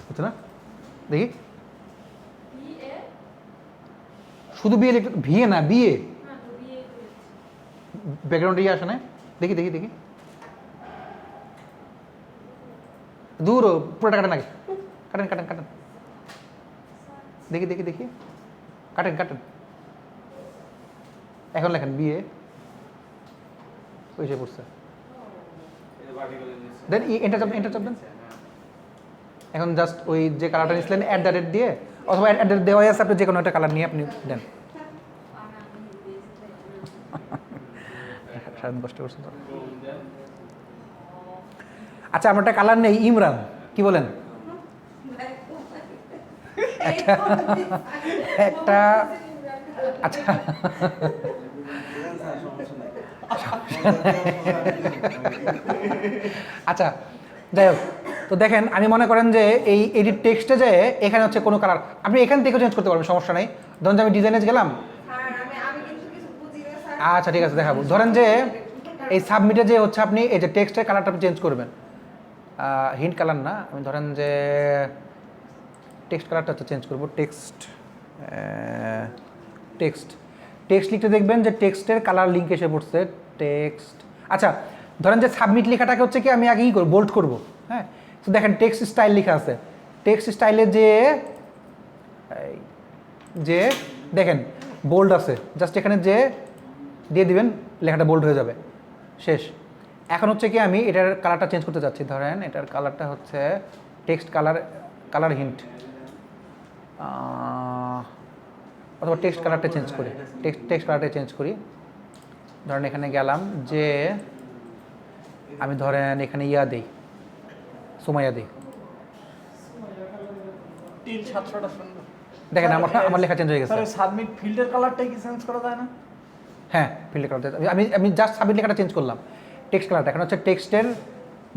বুঝছে না? দেখি শুধু বিএ লিখতে, ভিএ না বিএ ব্যাকগ্রাউন্ডে ইয়ে আসে না, দেখি দেখি দেখি, দূর পুরোটা কাটেন আগে, কাটেন কাটেন কাটেন, দেখি দেখি দেখি, কাটেন কাটেন, এখন লেখেন বিএ, এসে পড়ছে। এই ভার্টিক্যালি নিচে। দেন এন্টার চাপবেন। এখন জাস্ট ওই যে কালারটা নিয়েছিলেন @ দিয়ে, অথবা @ দেওয়াই আছে, আপনি যে কোনো একটা কালার নিয়ে আপনি দেন। সারাদিন কষ্ট করছেন তো। আচ্ছা, আমার একটা কালার নেই, ইমরান, কি বলেন? একটা আচ্ছা দেখেন স্যার, সমস্যা নাই। আচ্ছা যাই হোক, তো দেখেন আমি মনে করেন যে এই এডিট টেক্সটে যে এখানে হচ্ছে কোনো কালার আপনি এখান থেকেও চেঞ্জ করতে পারবেন, সমস্যা নেই। ধরেন যে আমি ডিজাইনে গেলাম, স্যার আমি কিন্তু কিছু বুঝি না স্যার। আচ্ছা ঠিক আছে দেখাবো। ধরেন যে এই সাবমিটে যে হচ্ছে আপনি এই যে টেক্সটের কালারটা আপনি চেঞ্জ করবেন, হিন্ট কালার না, আমি ধরেন যে টেক্সট কালারটা হচ্ছে চেঞ্জ করবো, টেক্সট লিখতে দেখবেন যে টেক্সটের কালার লিঙ্ক এসে পড়ছে টেক্সট। আচ্ছা ধরেন যে সাবমিট লেখাটাকে হচ্ছে কি আমি আগে কী করবো, বোল্ড করবো। হ্যাঁ, তো দেখেন টেক্সট স্টাইল লেখা আছে, টেক্সট স্টাইলে যে দেখেন বোল্ড আছে, জাস্ট এখানে যে দিয়ে দিবেন, লেখাটা বোল্ড হয়ে যাবে, শেষ। এখন হচ্ছে কি আমি এটার কালারটা চেঞ্জ করতে যাচ্ছি, ধরেন এটার কালারটা হচ্ছে টেক্সট কালার হিন্ট, অথবা টেক্সট কালারটা চেঞ্জ করি, টেক্সট কালারটা চেঞ্জ করি, ধরেন এখানে গেলাম যে আমি ধরেন এখানে ইয়া দিই, সুমাইয়া দিই। টিল 700টা সুন্দর। দেখেন আমার লেখা চেঞ্জ হয়ে গেছে। স্যার সাবমিট ফিল্ডের কালারটাই কি চেঞ্জ করা যায় না? হ্যাঁ, ফিল্ড কালার আমি আমি জাস্ট সাবমিট লেখাটা চেঞ্জ করলাম, টেক্সট কালারটা। এখন হচ্ছে টেক্সটের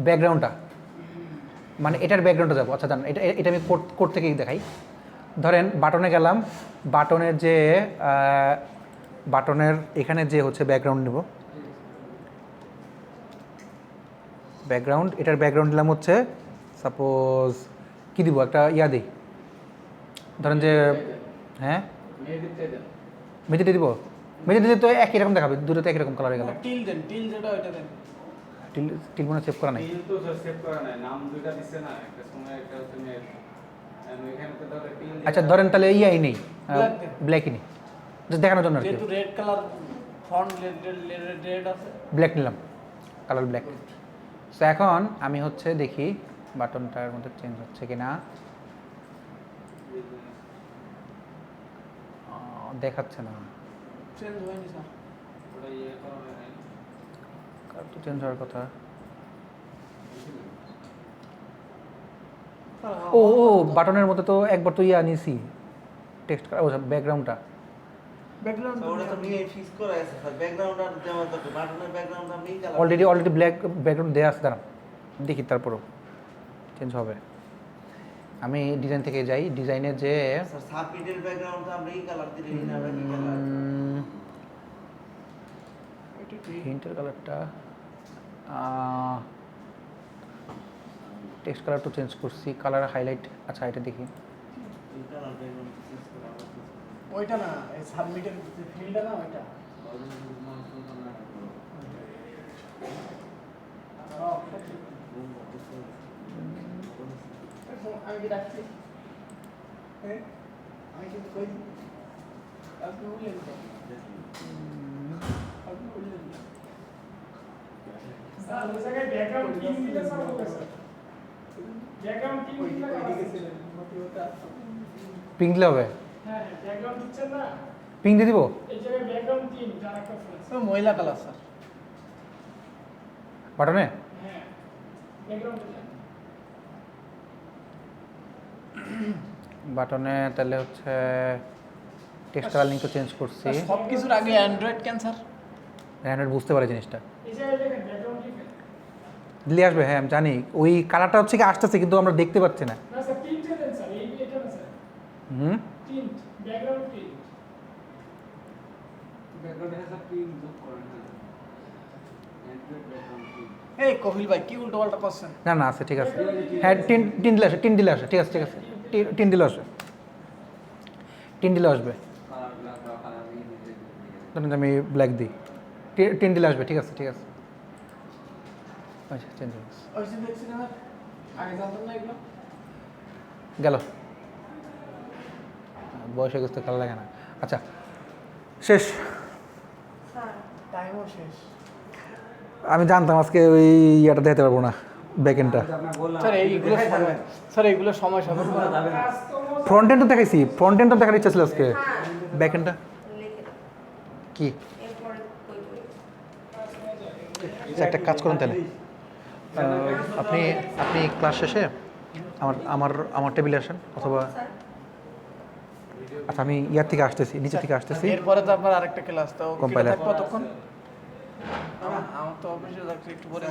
ব্যাকগ্রাউন্ডটা, মানে এটার ব্যাকগ্রাউন্ডে যাবো। আচ্ছা জানেন, এটা আমি কোড থেকেই দেখাই। ধরেন বাটনে গেলাম, বাটনের যে বাটনের এখানে যে হচ্ছে ব্যাকগ্রাউন্ড নেব, ব্যাকগ্রাউন্ড, এটার ব্যাকগ্রাউন্ড নিলাম হচ্ছে সাপোজ কি দিব, একটা ইয়া দিই, ধরেন যে হ্যাঁ মেঝেতে দিব। মেঝেতে তো একই রকম দেখাবে, দুটো তো একই রকম কালার হয়ে গেল। টিল দেন, টিল যেটা ওইটা দেন। টিল মনে সেভ করা নাই। টিল তো সেভ করা নাই, নাম দুইটা দিছে না, একটা সময় একটা হচ্ছে মেয়ের। আমি এখানে তো ধরে টিল। আচ্ছা ধরেন তাহলে ইয়াই নেই, Black দেন। ব্ল্যাকই নেই, জাস্ট দেখানোর জন্য আর কি। যেহেতু রেড কালার ফন্ট রেড আছে। ব্ল্যাক নিলাম, কালার ব্ল্যাক। সো এখন আমি হচ্ছে দেখি বাটনটার মধ্যে চেঞ্জ হচ্ছে কিনা। দেখাচ্ছে না, চেঞ্জ হয়নি স্যার। ওটা ইয়ে করা হয় নাই। কার তো চেঞ্জ হওয়ার কথা। ও ও বাটনের মধ্যে তো একবার তো ইয়া নিয়েছি, টেক্সট ও ব্যাকগ্রাউন্ডটা। ব্যাকগ্রাউন্ড তো ওটা তো নিয়ে ফিক্স করা আছে স্যার, ব্যাকগ্রাউন্ড আর দেওয়া তো বাটনের ব্যাকগ্রাউন্ড আমি কালার অলরেডি ব্যাকগ্রাউন্ড দেওয়া আছে, দাঁড়ান দেখি তারপরও চেঞ্জ হবে। আমি ডিজাইন থেকে যাই, ডিজাইনে যে স্যার সাবমিটের ব্যাকগ্রাউন্ড আমরা এই কালার দিলে না হবে কি কালার? হিন্টের কালারটা টেক্সট কালার তো চেঞ্জ করছি, কালার হাইলাইট। আচ্ছা এটা দেখি, এই কালার ব্যাকগ্রাউন্ড চেঞ্জ করা হবে। ওইটা না, এই সাবমিটের যে ফিল্ডটা না ওইটা। আমি কি রাখছি? আমি কিন্তু কই আপনি বললেন তো। আপনি বললেন না। স্যার ওই জায়গায় ব্যাকগ্রাউন্ড টিম দিলে স্যার হবে স্যার। ব্যাকগ্রাউন্ড টিম দিলে পিঙ্ক দিলে হবে। হ্যাঁ ব্যাকগ্রাউন্ড দিচ্ছেন না, পিঙ্ক দিয়ে দিব। এই জায়গায় ব্যাকগ্রাউন্ড টিম যার একটা ফ্রেন্ড। স্যার ময়লা কালার স্যার। বাটনে হ্যাঁ ব্যাকগ্রাউন্ড দিচ্ছেন। বাটনে তাহলে হচ্ছে টেক্সট কালার লিঙ্ক তো চেঞ্জ করছি। সব কিছুর আগে অ্যান্ড্রয়েড কেন স্যার? হ্যান্ড্রয়েড বুঝতে পারে জিনিসটা, এই জায়গায় দেখেন ব্যাকগ্রাউন্ড লিখেন। দিলে আসবে। হ্যাঁ আমি জানি, ওই কালারটা হচ্ছে কি আসতেছে কিন্তু আমরা দেখতে পাচ্ছি না। না স্যার টিন্টে দেন স্যার, এই এটা না স্যার, হুম, টিন্ট ব্যাকগ্রাউন্ড টিন্ট। ব্যাকগ্রাউন্ডে আছে টিল যোগ করেন না। Android background till. এই কপিল ভাই কি উল্টোপাল্টা করছেন? না না আছে, ঠিক আছে। হ্যাঁ টিন দিলে আসে, টিন দিলে আসে, ঠিক আছে ঠিক আছে। টিন দিলে আসবে, টিন দিলে আসবে। কালার ব্ল্যাক বা কালার এই দিতে। ধরেন যে আমি ব্ল্যাক দিই, টিন দিলে আসবে, ঠিক আছে ঠিক আছে। আচ্ছা চেঞ্জ হয়ে গেছে, ওই যে দেখছি না আগে জানতাম না এগুলো। গেল। বয়স হয়ে গেছে তো ভালো লাগে না। আচ্ছা শেষ। স্যার টাইমও শেষ। আমি জানতাম আজকে ওই ইয়েটা দেখাতে পারবো না, ব্যাকএন্ডটা। আপনাকে বললাম স্যার এইগুলো সময়, স্যার এইগুলো সময় সাপেক্ষ। করা যাবে না। কাজ তো ফ্রন্ট এন্ড তো দেখাইছি, ফ্রন্ট এন্ড তো দেখার ইচ্ছা ছিল আজকে, হ্যাঁ ব্যাকএন্ডটা লিখে দাও, কি। এরপরে কই কই। আচ্ছা, একটা কাজ করুন তাহলে, আপনি আপনি ক্লাস শেষে আমার আমার আমার টেবিলে আসেন, অথবা স্যার আচ্ছা আমি ইয়ার থেকে আসতেছি, নিচে থেকে আসতেছি। এরপরে তো আপনার আরেকটা ক্লাস, তো Compiler। কতক্ষণ? আমার তো অফিসে যাচ্ছে একটু পরে।